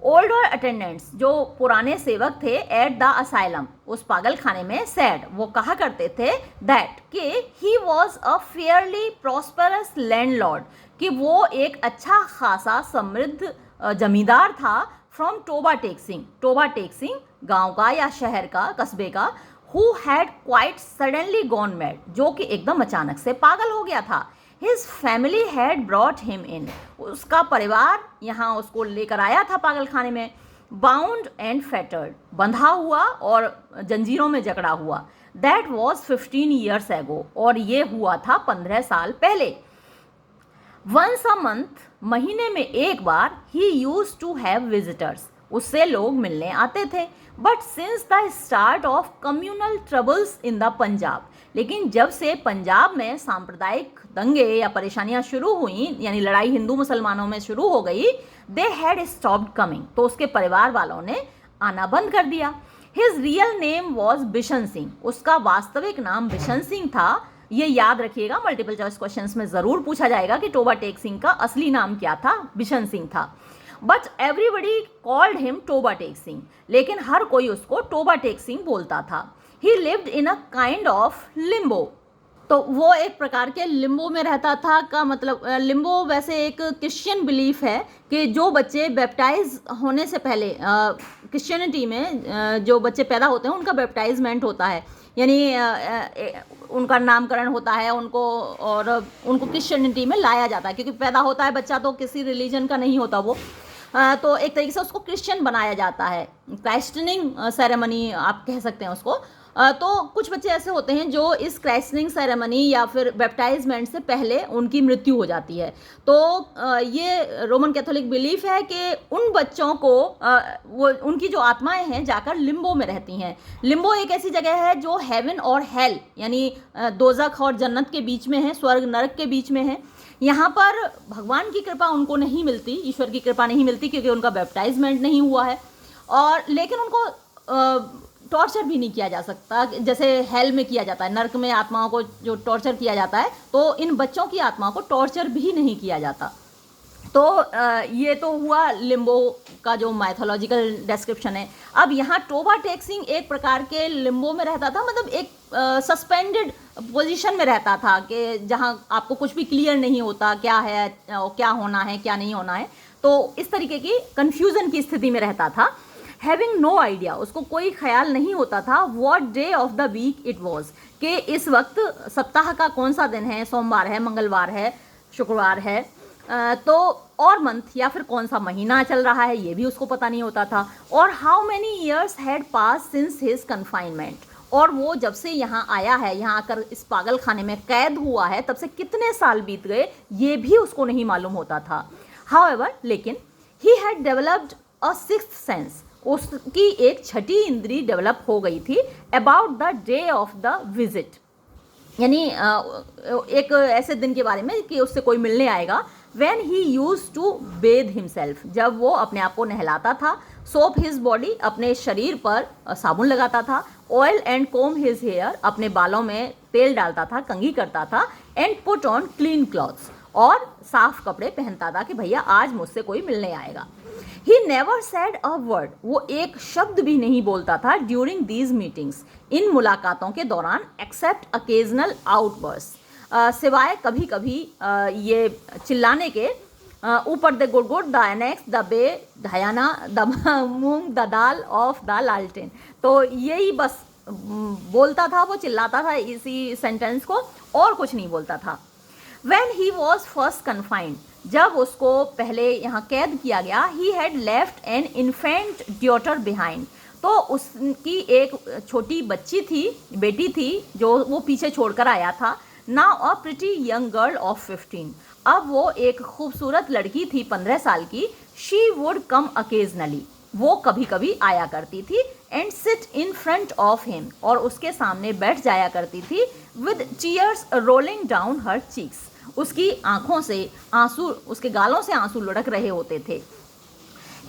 ओल्डर अटेंडेंट्स, जो पुराने सेवक थे, एट द असाइलम, उस पागल खाने में, सैड, वो कहा करते थे, दैट कि he was a fairly prosperous landlord, कि वो एक अच्छा खासा समृद्ध जमींदार था, फ्रॉम टोबा टेक सिंह, टोबा टेक सिंह गांव का या शहर का, कस्बे का, who had quite suddenly gone mad, जो कि एकदम अचानक से पागल हो गया था। His family had brought him in, उसका परिवार यहाँ उसको लेकर आया था पागल खाने में। Bound and fettered, बंधा हुआ और जंजीरों में जकड़ा हुआ। That was 15 years ago, और ये हुआ था 15 साल पहले। Once a month, महीने में एक बार, he used to have visitors, उससे लोग मिलने आते थे। But since the start of communal troubles in the Punjab, लेकिन जब से पंजाब में सांप्रदायिक दंगे या परेशानियां शुरू हुई, यानी लड़ाई हिंदू मुसलमानों में शुरू हो गई, दे हैड स्टॉप्ड कमिंग, तो उसके परिवार वालों ने आना बंद कर दिया। His real name was Bishan Singh, उसका वास्तविक नाम बिशन सिंह था। ये याद रखिएगा, मल्टीपल चॉइस क्वेश्चंस में जरूर पूछा जाएगा कि टोबा टेक सिंह का असली नाम क्या था। बिशन सिंह था। But everybody called him Toba Tek Singh, लेकिन हर कोई उसको टोबा टेक सिंह बोलता था। He lived in a kind of limbo, तो वो एक प्रकार के लिम्बो में रहता था। का मतलब लिम्बो वैसे एक क्रिश्चियन बिलीफ है कि जो बच्चे बैप्टाइज होने से पहले क्रिश्चियनिटी में जो बच्चे पैदा होते हैं उनका बैप्टाइजमेंट होता है, यानी उनका नामकरण होता है उनको, और उनको क्रिश्चियनिटी में लाया जाता है, क्योंकि पैदा होता है बच्चा तो किसी रिलीजन का नहीं होता वो, तो एक तरीके से उसको क्रिश्चियन बनाया जाता है। क्राइस्टनिंग सेरेमनी आप कह सकते हैं उसको। तो कुछ बच्चे ऐसे होते हैं जो इस क्राइस्टनिंग सेरेमनी या फिर बैप्टाइजमेंट से पहले उनकी मृत्यु हो जाती है। तो ये रोमन कैथोलिक बिलीफ है कि उन बच्चों को वो उनकी जो आत्माएं हैं जाकर लिम्बो में रहती हैं। लिम्बो एक ऐसी जगह है जो हेवन और हेल, यानी दोजख और जन्नत के बीच में है, स्वर्ग नरक के बीच में है। यहाँ पर भगवान की कृपा उनको नहीं मिलती, ईश्वर की कृपा नहीं मिलती, क्योंकि उनका बैप्टाइजमेंट नहीं हुआ है। और लेकिन उनको टॉर्चर भी नहीं किया जा सकता जैसे हेल में किया जाता है, नर्क में आत्माओं को जो टॉर्चर किया जाता है, तो इन बच्चों की आत्माओं को टॉर्चर भी नहीं किया जाता। तो ये तो हुआ लिम्बो का जो माइथोलॉजिकल डिस्क्रिप्शन है। अब यहाँ टोबा टेक सिंह एक प्रकार के लिम्बो में रहता था, मतलब एक सस्पेंडेड पोजीशन में रहता था कि जहाँ आपको कुछ भी क्लियर नहीं होता, क्या है, क्या होना है, क्या नहीं होना है। तो इस तरीके की कन्फ्यूज़न की स्थिति में रहता था। हैविंग नो आइडिया, उसको कोई ख्याल नहीं होता था what day of the week it was, कि इस वक्त सप्ताह का कौन सा दिन है, सोमवार है, मंगलवार है, शुक्रवार है, तो और मंथ या फिर कौन सा महीना चल रहा है ये भी उसको पता नहीं होता था। और how many years had pass since his confinement, और वो जब से यहाँ आया है, यहाँ आकर इस पागल खाने में कैद हुआ है, तब से कितने साल बीत गए ये भी उसको नहीं मालूम होता था। हाउएवर, लेकिन he had developed a sixth sense, उसकी एक छठी इंद्री डेवलप हो गई थी about the day of the visit, यानी एक ऐसे दिन के बारे में कि उससे कोई मिलने आएगा। When he used to bathe himself, जब वो अपने आप को नहलाता था। सोप हिज बॉडी, अपने शरीर पर साबुन लगाता था। Oil and comb his hair, अपने बालों में तेल डालता था, कंघी करता था। And put on clean clothes, और साफ कपड़े पहनता था कि भैया आज मुझसे कोई मिलने आएगा। He never said a word, वो एक शब्द भी नहीं बोलता था ड्यूरिंग दीज मीटिंग्स, इन मुलाकातों के दौरान, एक्सेप्ट अकेजनल आउटबर्स्ट, सिवाय कभी कभी ये चिल्लाने के, ऊपर द गुड गुड, द एनेक्स, द बे, धयाना, the moong, the dal of the लालटेन। तो यही बस बोलता था, वो चिल्लाता था इसी सेंटेंस को, और कुछ नहीं बोलता था। When he was first confined, जब उसको पहले यहाँ कैद किया गया, he had left an infant daughter behind, तो उसकी एक छोटी बच्ची थी, बेटी थी, जो वो पीछे छोड़कर आया था। Now a pretty young girl of 15, अब वो एक खूबसूरत लड़की थी 15 साल की। She would come occasionally, वो कभी कभी आया करती थी। And sit in front of him, और उसके सामने बैठ जाया करती थी। With tears rolling down her cheeks, उसकी आंखों से आंसू, उसके गालों से आंसू लुढ़क रहे होते थे।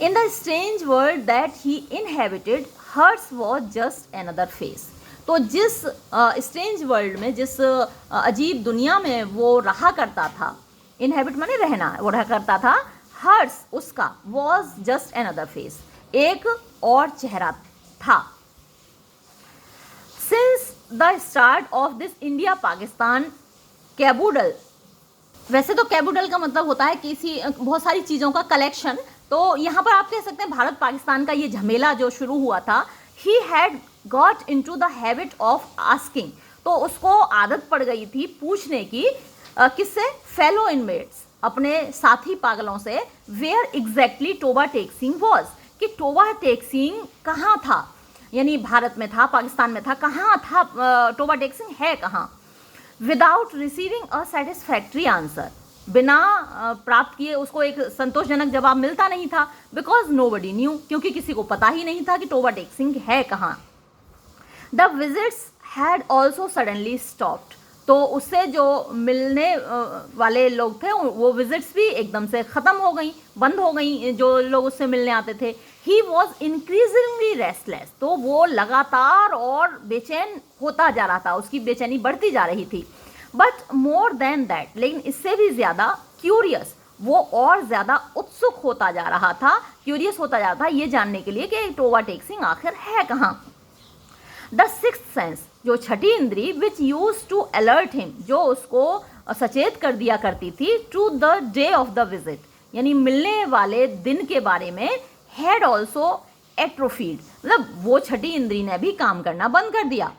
In the strange world that he inhabited, hers was just another face, तो जिस स्ट्रेंज वर्ल्ड में, जिस अजीब दुनिया में वो रहा करता था, इनहेबिट माने रहना, वो रहा करता था, हर्स उसका, वॉज जस्ट अनदर फेस, एक और चेहरा था। Since the start of this India Pakistan caboodle, वैसे तो कैबूडल का मतलब होता है किसी बहुत सारी चीज़ों का कलेक्शन, तो यहाँ पर आप कह सकते हैं भारत पाकिस्तान का ये झमेला जो शुरू हुआ था। He had got into the habit of asking, तो उसको आदत पड़ गई थी पूछने की, किससे, फेलो इनमेट्स, अपने साथी पागलों से, where exactly Toba Tek Singh was, कि टोबा टेक सिंह कहाँ था, यानी भारत में था, पाकिस्तान में था, कहाँ था टोबा टेक सिंह, है कहाँ। Without receiving a satisfactory answer, बिना प्राप्त किए उसको एक संतोषजनक जवाब मिलता नहीं था, बिकॉज नोबडी न्यू, क्योंकि किसी को पता ही नहीं था कि टोबा टेक सिंह है कहाँ। The visits had also suddenly stopped, तो उससे जो मिलने वाले लोग थे वो विजिट्स भी एकदम से ख़त्म हो गई, बंद हो गई, जो लोग उससे मिलने आते थे। ही वॉज इंक्रीजिंगली रेस्टलेस, तो वो लगातार और बेचैन होता जा रहा था, उसकी बेचैनी बढ़ती जा रही थी। बट मोर देन दैट, लेकिन इससे भी ज़्यादा क्यूरियस, वो और ज़्यादा उत्सुक होता जा रहा था, क्यूरियस होता जा रहा था ये जानने के लिए कि टोबा टेक सिंह आखिर है कहाँ। द सिक्स्थ सेंस, जो छठी इंद्री, which use to alert him, जो उसको सचेत कर दिया करती थी, to the day of the visit, यानी मिलने वाले दिन के बारे में, हैड ऑल्सो एट्रोफीड, मतलब वो छठी इंद्री ने भी काम करना बंद कर दिया,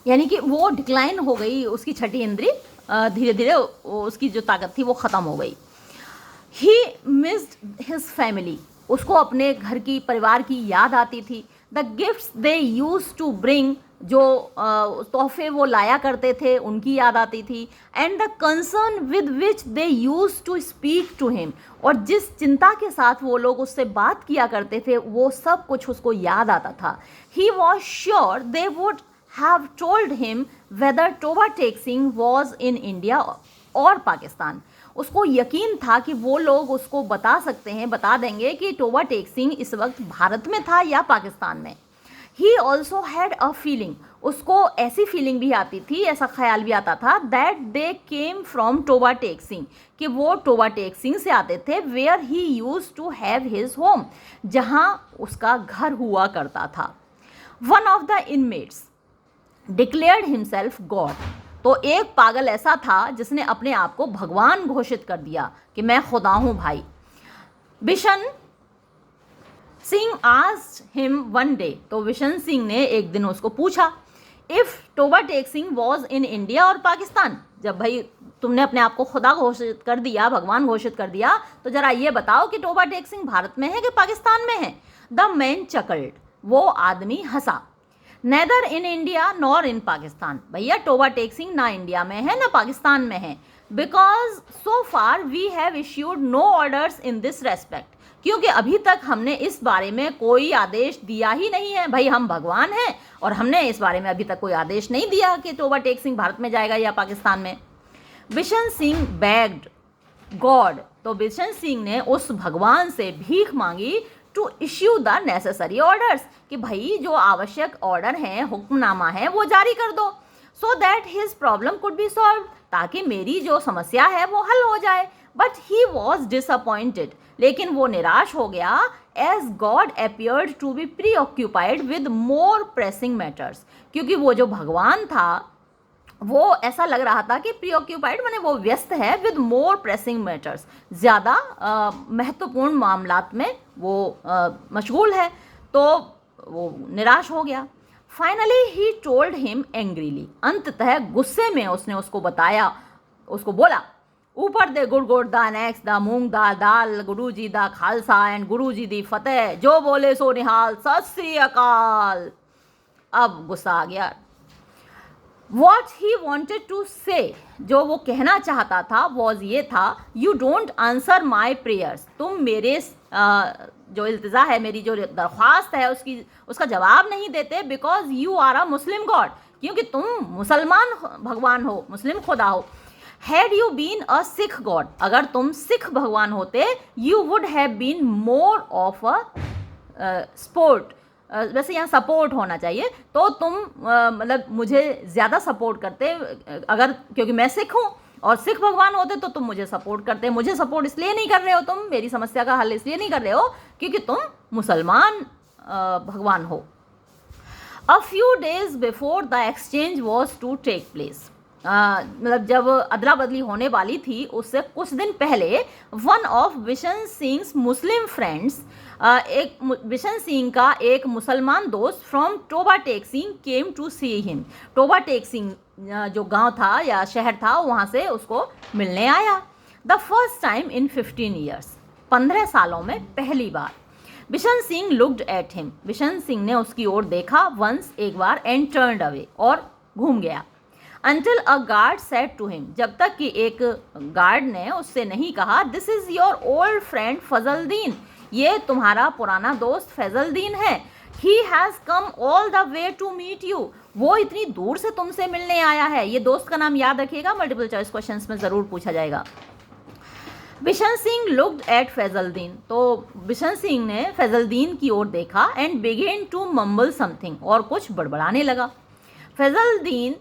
यानी कि वो डिक्लाइन हो गई, उसकी छठी इंद्री धीरे धीरे उसकी जो ताकत थी वो ख़त्म हो गई। ही मिस्ड हिज फैमिली, उसको अपने घर की, परिवार की याद आती थी। The gifts they used to bring, जो तोहफे वो लाया करते थे उनकी याद आती थी। And the concern with which they used to speak to him, और जिस चिंता के साथ वो लोग उससे बात किया करते थे वो सब कुछ उसको याद आता था। He was sure they would have told him whether Toba Tek Singh was in India और पाकिस्तान। उसको यकीन था कि वो लोग उसको बता सकते हैं, बता देंगे कि टोबा टेक सिंह इस वक्त भारत में था या पाकिस्तान में। He also had a feeling, उसको ऐसी फीलिंग भी आती थी, ऐसा ख्याल भी आता था, that they came from Toba Tek Singh, कि वो टोबा टेक सिंह से आते थे, where he used to have his home, जहाँ उसका घर हुआ करता था। One of the inmates declared himself God, तो एक पागल ऐसा था जिसने अपने आप को भगवान घोषित कर दिया कि मैं खुदा हूँ भाई। Bishan Singh asked him one day, तो बिशन सिंह ने एक दिन उसको पूछा, if Toba Tek Singh was in India और पाकिस्तान, जब भाई तुमने अपने आप को खुदा घोषित कर दिया, भगवान घोषित कर दिया, तो जरा ये बताओ कि टोबा टेक सिंह भारत में है कि पाकिस्तान में है। द मैन चकल्ड, वो आदमी हंसा। Neither in India nor in Pakistan, भैया टोबा टेक सिंह ना इंडिया में है ना पाकिस्तान में है। Because so far we have issued no orders in this respect, क्योंकि अभी तक हमने इस बारे में कोई आदेश दिया ही नहीं है। भाई हम भगवान हैं और हमने इस बारे में अभी तक कोई आदेश नहीं दिया कि टोबा टेक सिंह भारत में जाएगा या पाकिस्तान में। बिशन सिंह बेग्ड गॉड, तो बिशन सिंह ने उस भगवान से भीख मांगी to issue the necessary orders, कि भाई जो आवश्यक ऑर्डर हैं, हुक्मनामा है, वो जारी कर दो, so that his problem could be solve, ताकि मेरी जो समस्या है वो हल हो जाए। बट ही वॉज डिसअपॉइंटेड, लेकिन वो निराश हो गया, as God appeared to be preoccupied with more pressing matters, क्योंकि वो जो भगवान था वो ऐसा लग रहा था कि प्रीऑक्यूपाइड माने वो व्यस्त है विद मोर प्रेसिंग मैटर्स, ज़्यादा महत्वपूर्ण मामलात में वो मशगूल है, तो वो निराश हो गया। Finally he told him angrily, अंततः गुस्से में उसने उसको बताया, उसको बोला, ऊपर दे गुड़ गुड़ दा नेक्स्ट दा मूंग दाल दाल, गुरु जी दा खालसा एंड गुरु जी दी फतेह, जो बोले सो निहाल, सत श्री अकाल। अब गुस्सा आ गया। What he wanted to say, जो वो कहना चाहता था was ये था, you don't answer my prayers, तुम मेरे जो इल्तिजा है, मेरी जो दरख्वास्त है उसका जवाब नहीं देते, because you are a Muslim God, क्योंकि तुम मुसलमान भगवान हो, मुस्लिम खुदा हो। Had you been a Sikh God, अगर तुम सिख भगवान होते, you would have been more of a sport, वैसे यहाँ सपोर्ट होना चाहिए, तो तुम मतलब मुझे ज़्यादा सपोर्ट करते, अगर क्योंकि मैं सिख हूँ और सिख भगवान होते तो तुम मुझे सपोर्ट करते। मुझे सपोर्ट इसलिए नहीं कर रहे हो तुम, मेरी समस्या का हल इसलिए नहीं कर रहे हो क्योंकि तुम मुसलमान भगवान हो। A few days before the exchange was to take place, मतलब जब अदला बदली होने वाली थी उससे कुछ दिन पहले, one of Bishan Singh Muslim friends, एक बिशन सिंह का एक मुसलमान दोस्त from Toba Tek Singh came to see him, Toba Tek Singh जो गांव था या शहर था वहाँ से उसको मिलने आया। The first time in 15 years, 15 सालों में पहली बार। Bishan Singh looked at him, Bishan Singh ने उसकी ओर देखा, वंस एक बार, एंड टर्न्ड अवे, और घूम गया। until a guard said to him, जब तक कि एक गार्ड ने उससे नहीं कहा, this is your old friend Fazaldin, ये तुम्हारा पुराना दोस्त फैजलदीन है, he has come all the way to meet you, वो इतनी दूर से तुमसे मिलने आया है। ये दोस्त का नाम याद रखिएगा, मल्टीपल चॉइस क्वेश्चंस में ज़रूर पूछा जाएगा। बिशन सिंह लुक्ड एट फैजलदीन, तो बिशन सिंह ने फैजलदीन की ओर देखा and began to mumble something, और कुछ बड़बड़ाने लगा। Fazaldin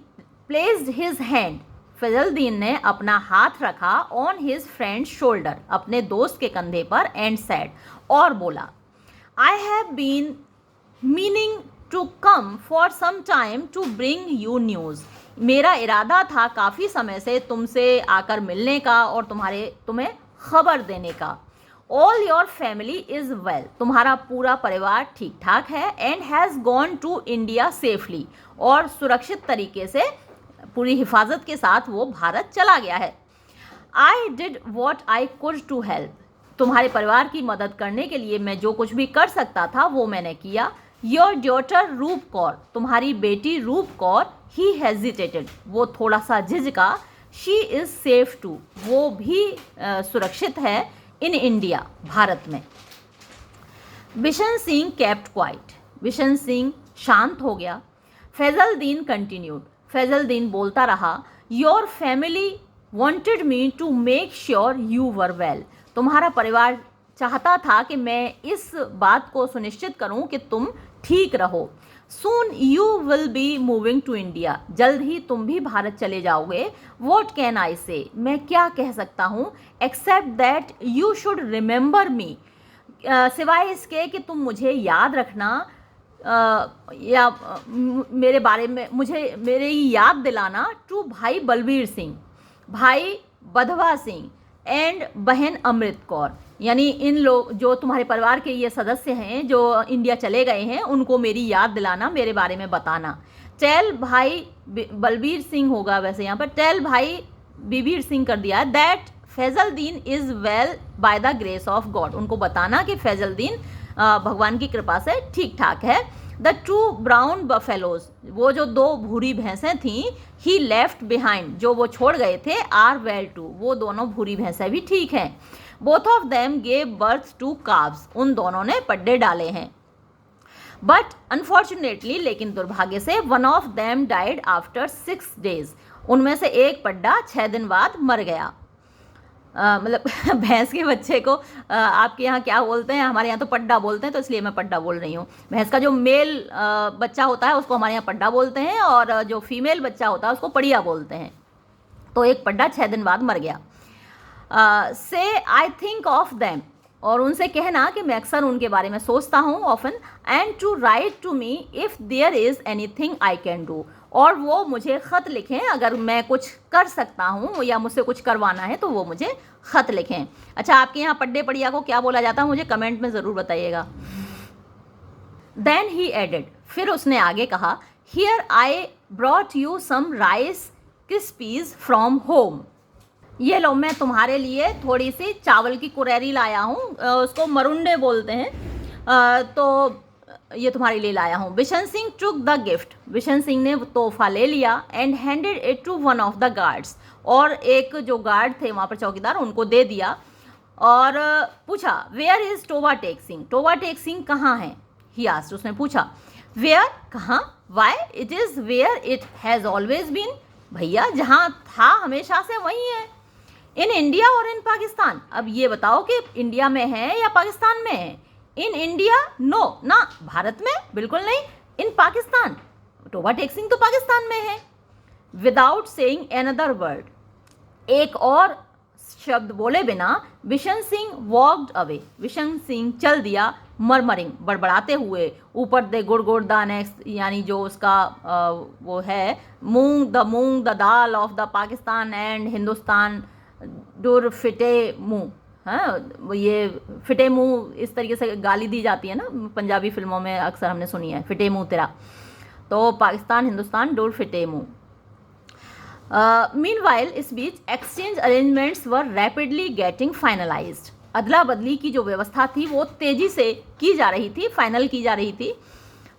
placed his hand, Fazaldin ने अपना हाथ रखा ऑन हिज फ्रेंड्स शोल्डर, अपने दोस्त के कंधे पर, एंड सैड, और बोला, I have been meaning to come for some time to bring you news, मेरा इरादा था काफ़ी समय से तुमसे आकर मिलने का और तुम्हें खबर देने का। All your family is well, तुम्हारा पूरा परिवार ठीक ठाक है, and has gone to India safely, और सुरक्षित तरीके से पूरी हिफाजत के साथ वो भारत चला गया है। I did what I could to help, तुम्हारे परिवार की मदद करने के लिए मैं जो कुछ भी कर सकता था वो मैंने किया। योर डॉटर रूप कौर, तुम्हारी बेटी रूप कौर, ही हेजिटेटेड, वो थोड़ा सा झिझका, शी इज़ सेफ टू, वो भी सुरक्षित है, इन इंडिया, भारत में। बिशन सिंह केप्ट क्वाइट, बिशन सिंह शांत हो गया। फैजलदीन कंटिन्यूड, फैजलदीन बोलता रहा, your family wanted me to make sure you were well, तुम्हारा परिवार चाहता था कि मैं इस बात को सुनिश्चित करूं कि तुम ठीक रहो। Soon you will be moving to India, जल्द ही तुम भी भारत चले जाओगे। वॉट कैन आई से, मैं क्या कह सकता हूँ, except that you should remember me, सिवाय इसके कि तुम मुझे याद रखना, या मेरे बारे में मुझे मेरे ही याद दिलाना, टू भाई बलबीर सिंह, भाई बधवा सिंह, एंड बहन अमृत कौर, यानी इन लोग जो तुम्हारे परिवार के ये सदस्य हैं जो इंडिया चले गए हैं, उनको मेरी याद दिलाना, मेरे बारे में बताना। टेल भाई बलबीर सिंह होगा वैसे यहाँ पर, टेल भाई बीबीर सिंह कर दिया, that Fazal Din is well by the grace of God, उनको बताना कि फैजलदीन भगवान की कृपा से ठीक ठाक है। द टू ब्राउन बफेलोज, वो जो दो भूरी भैंसें थीं, ही लेफ्ट बिहाइंड, जो वो छोड़ गए थे, आर वेल टू, वो दोनों भूरी भैंसें भी ठीक हैं। Both of them gave birth to calves, उन दोनों ने पड्डे डाले हैं। बट अनफॉर्चुनेटली, लेकिन दुर्भाग्य से, one of them died after 6 days, उनमें से एक पड्डा 6 दिन बाद मर गया। मतलब भैंस के बच्चे को आपके यहाँ क्या बोलते हैं, हमारे यहाँ तो पड्डा बोलते हैं, तो इसलिए मैं पड्डा बोल रही हूँ। भैंस का जो मेल बच्चा होता है उसको हमारे यहाँ पड्डा बोलते हैं, और जो फीमेल बच्चा होता है उसको पड़िया बोलते हैं। तो एक पड्डा 6 दिन बाद मर गया। से आई थिंक ऑफ देम, और उनसे कहना कि मैं अक्सर उनके बारे में सोचता हूँ, often, and to write to me if there is anything I can do, और वो मुझे ख़त लिखें, अगर मैं कुछ कर सकता हूँ या मुझसे कुछ करवाना है तो वो मुझे ख़त लिखें। अच्छा, आपके यहाँ पड्डे पड़िया को क्या बोला जाता है, मुझे कमेंट में ज़रूर बताइएगा। देन ही एडेड, फिर उसने आगे कहा, here I brought you some rice crispies from home, ये लो मैं तुम्हारे लिए थोड़ी सी चावल की कुरेरी लाया हूँ, उसको मरुंडे बोलते हैं, तो ये तुम्हारे लिए लाया हूँ। Bishan Singh took the gift, Bishan Singh ने तोहफा ले लिया, and handed it to one of the guards, और एक जो गार्ड थे वहाँ पर चौकीदार, उनको दे दिया, और पूछा, वेयर इज़ टोबा टेक सिंह, टोबा टेक सिंह कहाँ हैं, ही आस्क्ड, उसने पूछा, वेयर, कहाँ, why, it is where it has always been, भैया जहाँ था हमेशा से वहीं है। इन इंडिया और इन पाकिस्तान, अब ये बताओ कि इंडिया में है या पाकिस्तान में है। इन इंडिया, नो, ना, भारत में बिल्कुल नहीं, इन पाकिस्तान, टोबा टेक सिंह तो पाकिस्तान में है। विदाउट सेइंग एनदर वर्ड, एक और शब्द बोले बिना बिशन सिंह वॉक्ड अवे, बिशन सिंह चल दिया, मरमरिंग, बड़बड़ाते हुए, ऊपर दे गुड़ गुड़ द नेक्स्ट, यानी जो उसका वो है, moong the dal of the Pakistan and Hindustan डोर फिटे मुँह, हाँ, ये फिटे मुँह इस तरीके से गाली दी जाती है ना, पंजाबी फिल्मों में अक्सर हमने सुनी है, फिटे मुँह तेरा, तो पाकिस्तान हिंदुस्तान डोर फिटे मुँह। मीनवाइल, इस बीच एक्सचेंज अरेंजमेंट्स वर रैपिडली गेटिंग फाइनलाइज्ड, अदला बदली की जो व्यवस्था थी वो तेज़ी से की जा रही थी, फाइनल की जा रही थी,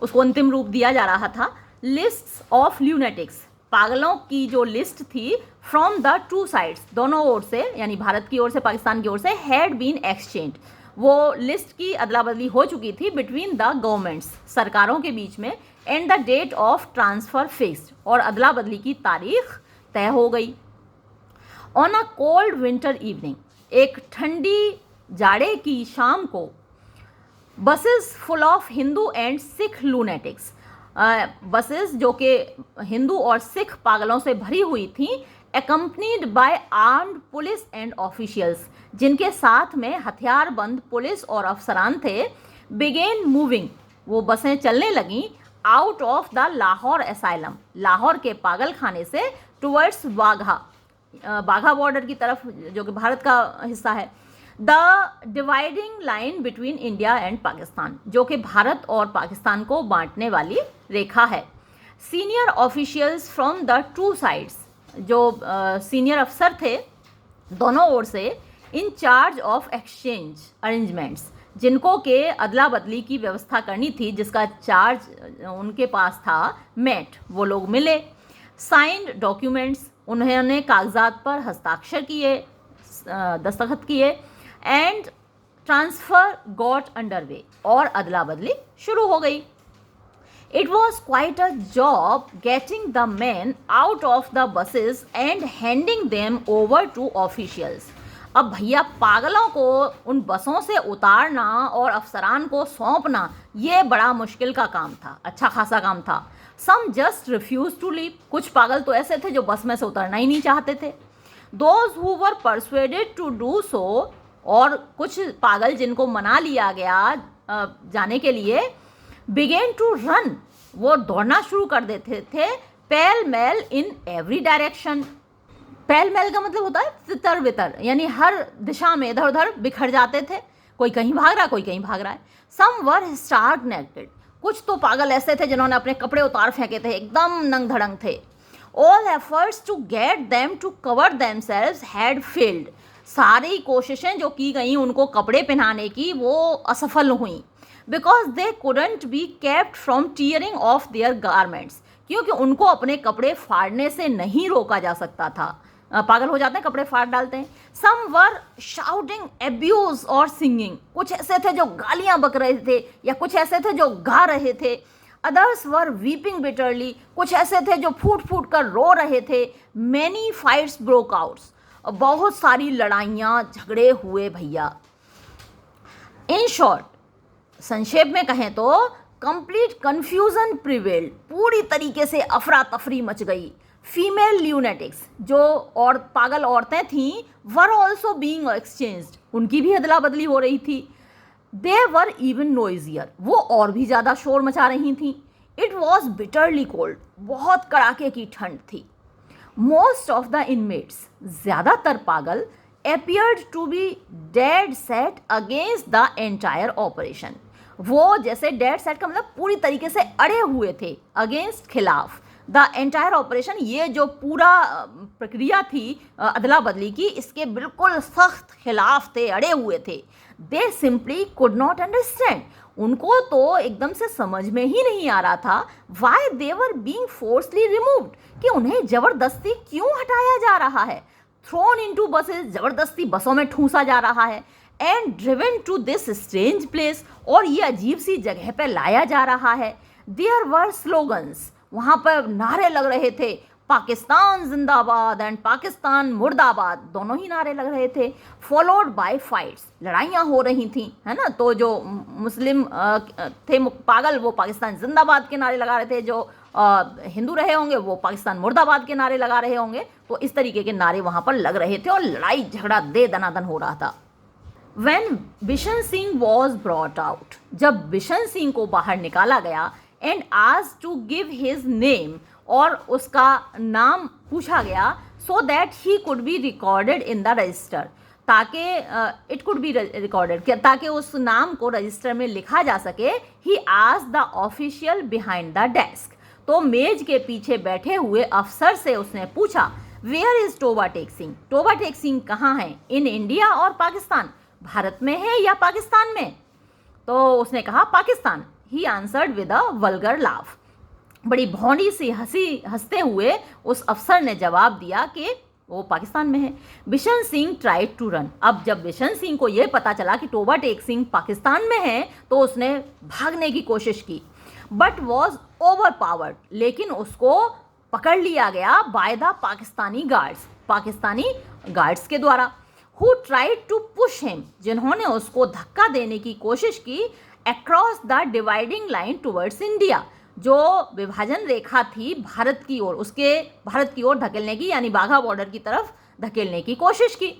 उसको अंतिम रूप दिया जा रहा था। लिस्ट्स ऑफ ल्यूनेटिक्स, पागलों की जो लिस्ट थी फ्रॉम द टू साइड्स, दोनों ओर से, यानी भारत की ओर से पाकिस्तान की ओर से, हैड बीन एक्सचेंज, वो लिस्ट की अदला बदली हो चुकी थी बिटवीन द गवर्नमेंट्स, सरकारों के बीच में, and the date of transfer fixed, और अदला बदली की तारीख तय हो गई। On a cold winter evening, एक ठंडी जाड़े की शाम को, buses full of Hindu and Sikh lunatics, buses जो कि हिंदू और सिख पागलों से भरी हुई थी, accompanied by armed police and officials, जिनके साथ में हथियारबंद पुलिस और अफसरान थे, बिगेन मूविंग, वो बसें चलने लगीं out of the Lahore asylum, Lahore के पागल खाने से, टुवर्ड्स बाघा बॉर्डर की तरफ, जो कि भारत का हिस्सा है, the dividing line between India and Pakistan, जो कि भारत और पाकिस्तान को बांटने वाली रेखा है। Senior officials from the two sides, जो सीनियर अफसर थे दोनों ओर से, in charge of exchange arrangements, जिनको के अदला बदली की व्यवस्था करनी थी, जिसका चार्ज उनके पास था, मेट, वो लोग मिले। साइंड डॉक्यूमेंट्स, उन्होंने कागजात पर हस्ताक्षर किए, दस्तखत किए, एंड ट्रांसफ़र गॉट अंडरवे, और अदला बदली शुरू हो गई। It was quite a job getting the men out of the buses and handing them over to officials. अब भैया पागलों को उन बसों से उतारना और अफसरान को सौंपना, ये बड़ा मुश्किल का काम था, अच्छा खासा काम था। Some just refused to leave, कुछ पागल तो ऐसे थे जो बस में से उतरना ही नहीं चाहते थे। Those who were persuaded to do so, और कुछ पागल जिनको मना लिया गया जाने के लिए, began to run, वो दौड़ना शुरू कर देते थे, pell mell in every direction. Pell mell का मतलब होता है तितर बितर, यानी हर दिशा में इधर उधर बिखर जाते थे, कोई कहीं भाग रहा है, कोई कहीं भाग रहा है। सम वर स्टार्क नेकेड, कुछ तो पागल ऐसे थे जिन्होंने अपने कपड़े उतार फेंके थे, एकदम नंग धड़ंग थे। All efforts to get them to cover themselves had failed, सारी कोशिशें जो की गई उनको कपड़े पहनाने की, वो असफल हुई। Because they couldn't be kept from tearing of their garments, क्योंकि उनको अपने कपड़े फाड़ने से नहीं रोका जा सकता था, पागल हो जाते हैं, कपड़े फाड़ डालते हैं। सम वर शाउटिंग एब्यूज और सिंगिंग, कुछ ऐसे थे जो गालियां बक रहे थे, या कुछ ऐसे थे जो गा रहे थे। अदर्स वर वीपिंग बिटरली, कुछ ऐसे थे जो फूट फूट कर रो रहे थे। मैनी फाइट्स ब्रोक आउट्स, बहुत सारी लड़ाइयाँ झगड़े हुए भैया। इन शॉर्ट, संक्षेप में कहें तो, कंप्लीट कंफ्यूजन प्रिवेल्ड, पूरी तरीके से अफरा तफरी मच गई। फीमेल ल्यूनेटिक्स, जो और पागल औरतें थीं, वर ऑल्सो बीइंग एक्सचेंज्ड, उनकी भी अदला बदली हो रही थी। दे वर इवन नोइजियर, वो और भी ज़्यादा शोर मचा रही थीं। इट वॉज बिटरली कोल्ड, बहुत कड़ाके की ठंड थी। मोस्ट ऑफ द इनमेट्स, ज़्यादातर पागल, appeared to be dead set against the entire operation, वो जैसे डेड सेट का मतलब पूरी तरीके से अड़े हुए थे, अगेंस्ट, खिलाफ। द एंटायर ऑपरेशन, ये जो पूरा प्रक्रिया थी अदला बदली की, इसके बिल्कुल सख्त खिलाफ थे, अड़े हुए थे। दे सिंपली कुड नॉट अंडरस्टैंड, उनको तो एकदम से समझ में ही नहीं आ रहा था, why they were being forcibly removed, कि उन्हें ज़बरदस्ती क्यों हटाया जा रहा है। थ्रोन इनटू बसेस, ज़बरदस्ती बसों में ठूंसा जा रहा है। And driven to this strange place, और ये अजीब सी जगह पर लाया जा रहा है। देयर वर स्लोगन्स, वहाँ पर नारे लग रहे थे, पाकिस्तान जिंदाबाद एंड पाकिस्तान मुर्दाबाद, दोनों ही नारे लग रहे थे। फॉलोड बाय फाइट्स, लड़ाइयाँ हो रही थी, है ना। तो जो मुस्लिम थे पागल, वो पाकिस्तान जिंदाबाद के नारे लगा रहे थे, जो हिंदू रहे होंगे वो पाकिस्तान मुर्दाबाद के नारे लगा रहे होंगे। तो इस तरीके के नारे वहाँ पर लग रहे थे और लड़ाई झगड़ा दे दनादन हो रहा था। When Bishan Singh was brought out, जब बिशन सिंह को बाहर निकाला गया, and asked to give his name, और उसका नाम पूछा गया, so that he could be recorded in the register, ताकि इट कुड बी रिकॉर्डेड, ताकि उस नाम को रजिस्टर में लिखा जा सके। He asked the official behind the desk, तो मेज के पीछे बैठे हुए अफसर से उसने पूछा, वेयर इज टोबा टेक सिंह, टोबा टेक सिंह कहाँ है, इन इंडिया और पाकिस्तान, भारत में है या पाकिस्तान में। तो उसने कहा Pakistan. He answered with a vulgar laugh. बड़ी भौंडी सी हंसते हुए उस अफसर ने जवाब दिया कि वो पाकिस्तान में है। Bishan Singh tried to run. अब जब बिशन सिंह को यह पता चला कि टोबा टेक सिंह पाकिस्तान में है तो उसने भागने की कोशिश की, बट वॉज ओवर पावर्ड, लेकिन उसको पकड़ लिया गया बाय द पाकिस्तानी गार्ड्स के द्वारा, who tried to push him, जिन्होंने उसको धक्का देने की कोशिश की across the dividing line towards India, जो विभाजन रेखा थी भारत की ओर, उसके भारत की ओर धकेलने की, यानी बाघा बॉर्डर की तरफ धकेलने की कोशिश की।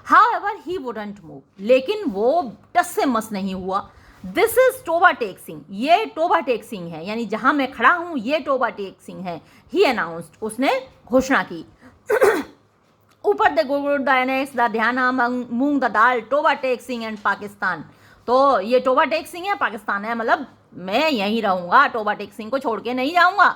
However, he wouldn't move, लेकिन वो टस से मस नहीं हुआ। दिस इज टोबा टेक सिंह, ये टोबा टेक सिंह है, यानी जहां मैं खड़ा हूं ये टोबा टेक सिंह है। ही अनाउंस्ड, उसने घोषणा की। ऊपर द गुड द एनेक्स द ध्याना मूंग द दाल टोबा टेक सिंह एंड पाकिस्तान। तो ये टोबा टेक सिंह है, पाकिस्तान है, मतलब मैं यहीं रहूंगा, टोबा टेक सिंह को छोड़ के नहीं जाऊंगा।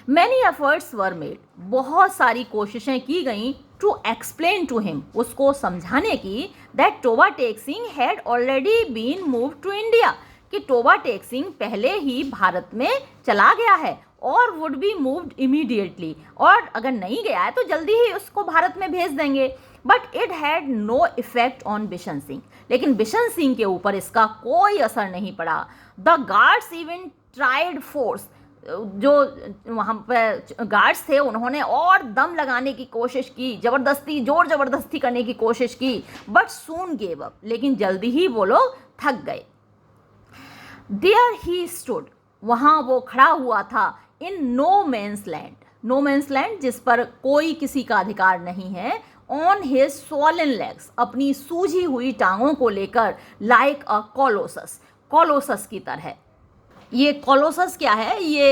मैनी एफर्ट्स वर मेड, बहुत सारी कोशिशें की गई टू एक्सप्लेन टू हिम, उसको समझाने की, that Toba Tek Singh had already been move to India, कि टोबा टेक सिंह पहले ही भारत में चला गया है, और वुड बी मूव्ड इमीडिएटली, और अगर नहीं गया है तो जल्दी ही उसको भारत में भेज देंगे। But it had no effect on Bishan Singh, लेकिन बिशन सिंह के ऊपर इसका कोई असर नहीं पड़ा। The guards even tried force, जो वहाँ पर गार्ड्स थे उन्होंने और दम लगाने की कोशिश की, जोर ज़बरदस्ती करने की कोशिश की, बट सून गेव अप, लेकिन जल्दी ही वो लोग थक गए। देयर ही स्टूड, वहाँ वो खड़ा हुआ था, इन नो मैंस लैंड, जिस पर कोई किसी का अधिकार नहीं है, ऑन हिज स्वॉलन लेग्स, अपनी सूजी हुई टांगों को लेकर, लाइक अ कॉलोसस की तरह। ये कॉलोसस क्या है? ये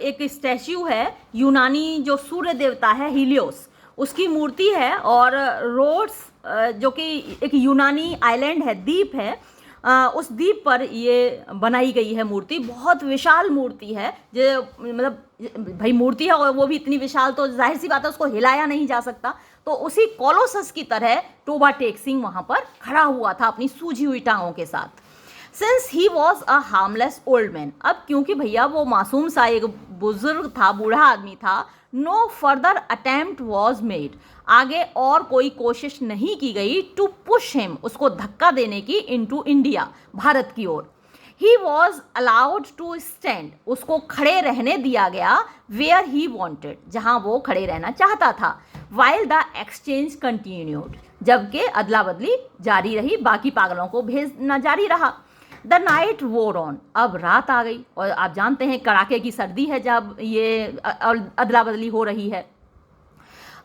एक स्टैच्यू है, यूनानी जो सूर्य देवता है हीलियोस, उसकी मूर्ति है, और रोड्स जो कि एक यूनानी आइलैंड है, द्वीप है, उस द्वीप पर ये बनाई गई है मूर्ति। बहुत विशाल मूर्ति है, जो मतलब भाई मूर्ति है और वो भी इतनी विशाल, तो जाहिर सी बात है उसको हिलाया नहीं जा सकता। तो उसी कॉलोसस की तरह टोबा टेक सिंह वहाँ पर खड़ा हुआ था अपनी सूजी हुई टांगों के साथ। Since he was a harmless old man, अब क्योंकि भैया वो मासूम सा एक बुजुर्ग था, बूढ़ा आदमी था, no further attempt was made, आगे और कोई कोशिश नहीं की गई, टू पुश हिम, उसको धक्का देने की, इनटू इंडिया, भारत की ओर। He was allowed to stand, उसको खड़े रहने दिया गया, वेयर ही वॉन्टेड, जहाँ वो खड़े रहना चाहता था, वाइल द एक्सचेंज कंटिन्यूड, जबकि अदला बदली जारी रही, बाकी पागलों को भेजना जारी रहा। द नाइट वोर ऑन, अब रात आ गई, और आप जानते हैं कड़ाके की सर्दी है जब ये अदला बदली हो रही है।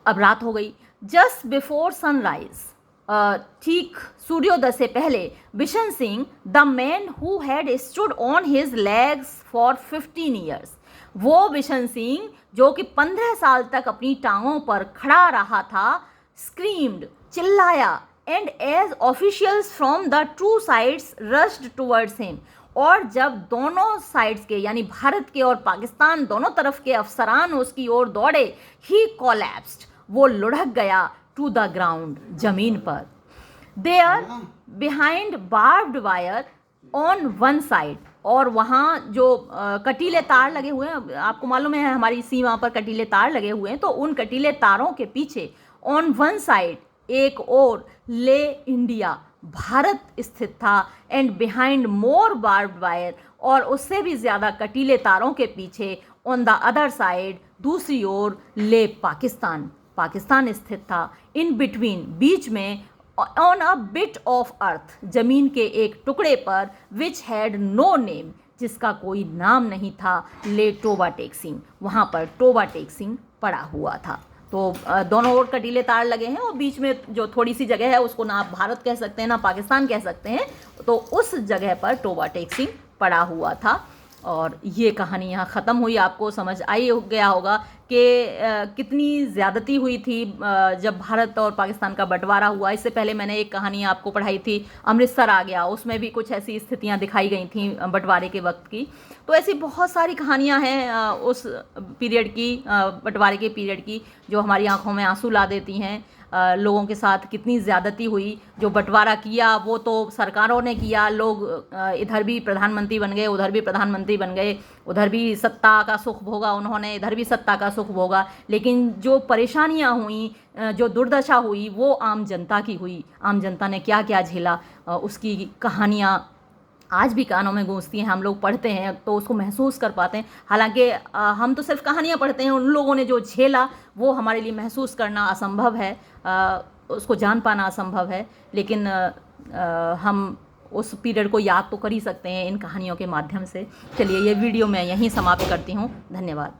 अब रात हो गई। जस्ट बिफोर सनराइज, ठीक सूर्योदय से पहले, Bishan Singh, the man who had stood on his legs for 15 years, वो बिशन सिंह जो कि 15 साल तक अपनी टांगों पर खड़ा रहा था, स्क्रीम्ड, चिल्लाया, and as officials from the two sides rushed towards him, और जब दोनों साइड्स के, यानी भारत के और पाकिस्तान दोनों तरफ के अफसरान उसकी ओर दौड़े, ही कोलैप्स्ड, वो लुढ़क गया, टू द ग्राउंड, जमीन पर। There behind barbed wire on one side, और वहाँ जो कटीले तार लगे हुए हैं, आपको मालूम है हमारी सीमा पर कटीले तार लगे हुए हैं, तो उन कटीले तारों के पीछे, ऑन वन साइड, एक और, ले इंडिया, भारत स्थित था, and behind more barbed wire, और उससे भी ज़्यादा कटीले तारों के पीछे, ऑन द अदर साइड, दूसरी ओर, ले पाकिस्तान स्थित था, इन बिटवीन, बीच में, on a bit of earth, जमीन के एक टुकड़े पर, विच हैड नो नेम, जिसका कोई नाम नहीं था, ले टोबा टेक सिंह, वहाँ पर टोबा टेक सिंह पड़ा हुआ था। तो दोनों ओर कटीले तार लगे हैं, और बीच में जो थोड़ी सी जगह है उसको ना आप भारत कह सकते हैं ना पाकिस्तान कह सकते हैं, तो उस जगह पर टोबा टेक सिंह पड़ा हुआ था। और ये कहानी यहाँ ख़त्म हुई। आपको समझ आई गया होगा कि कितनी ज़्यादती हुई थी जब भारत और पाकिस्तान का बंटवारा हुआ। इससे पहले मैंने एक कहानी आपको पढ़ाई थी, अमृतसर आ गया, उसमें भी कुछ ऐसी स्थितियाँ दिखाई गई थी बंटवारे के वक्त की। तो ऐसी बहुत सारी कहानियाँ हैं उस पीरियड की, बंटवारे के पीरियड की, जो हमारी आंखों में आंसू ला देती हैं। लोगों के साथ कितनी ज़्यादती हुई। जो बंटवारा किया वो तो सरकारों ने किया, लोग इधर भी प्रधानमंत्री बन गए, उधर भी प्रधानमंत्री बन गए, उधर भी सत्ता का सुख भोगा उन्होंने, इधर भी सत्ता का सुख भोगा, लेकिन जो परेशानियां हुई, जो दुर्दशा हुई, वो आम जनता की हुई। आम जनता ने क्या क्या झेला, उसकी कहानियाँ आज भी कानों में गूंजती हैं। हम लोग पढ़ते हैं तो उसको महसूस कर पाते हैं। हालांकि हम तो सिर्फ कहानियाँ पढ़ते हैं, उन लोगों ने जो झेला वो हमारे लिए महसूस करना असंभव है, उसको जान पाना असंभव है। लेकिन हम उस पीरियड को याद तो कर ही सकते हैं इन कहानियों के माध्यम से। चलिए, ये वीडियो मैं यहीं समाप्त करती हूँ। धन्यवाद।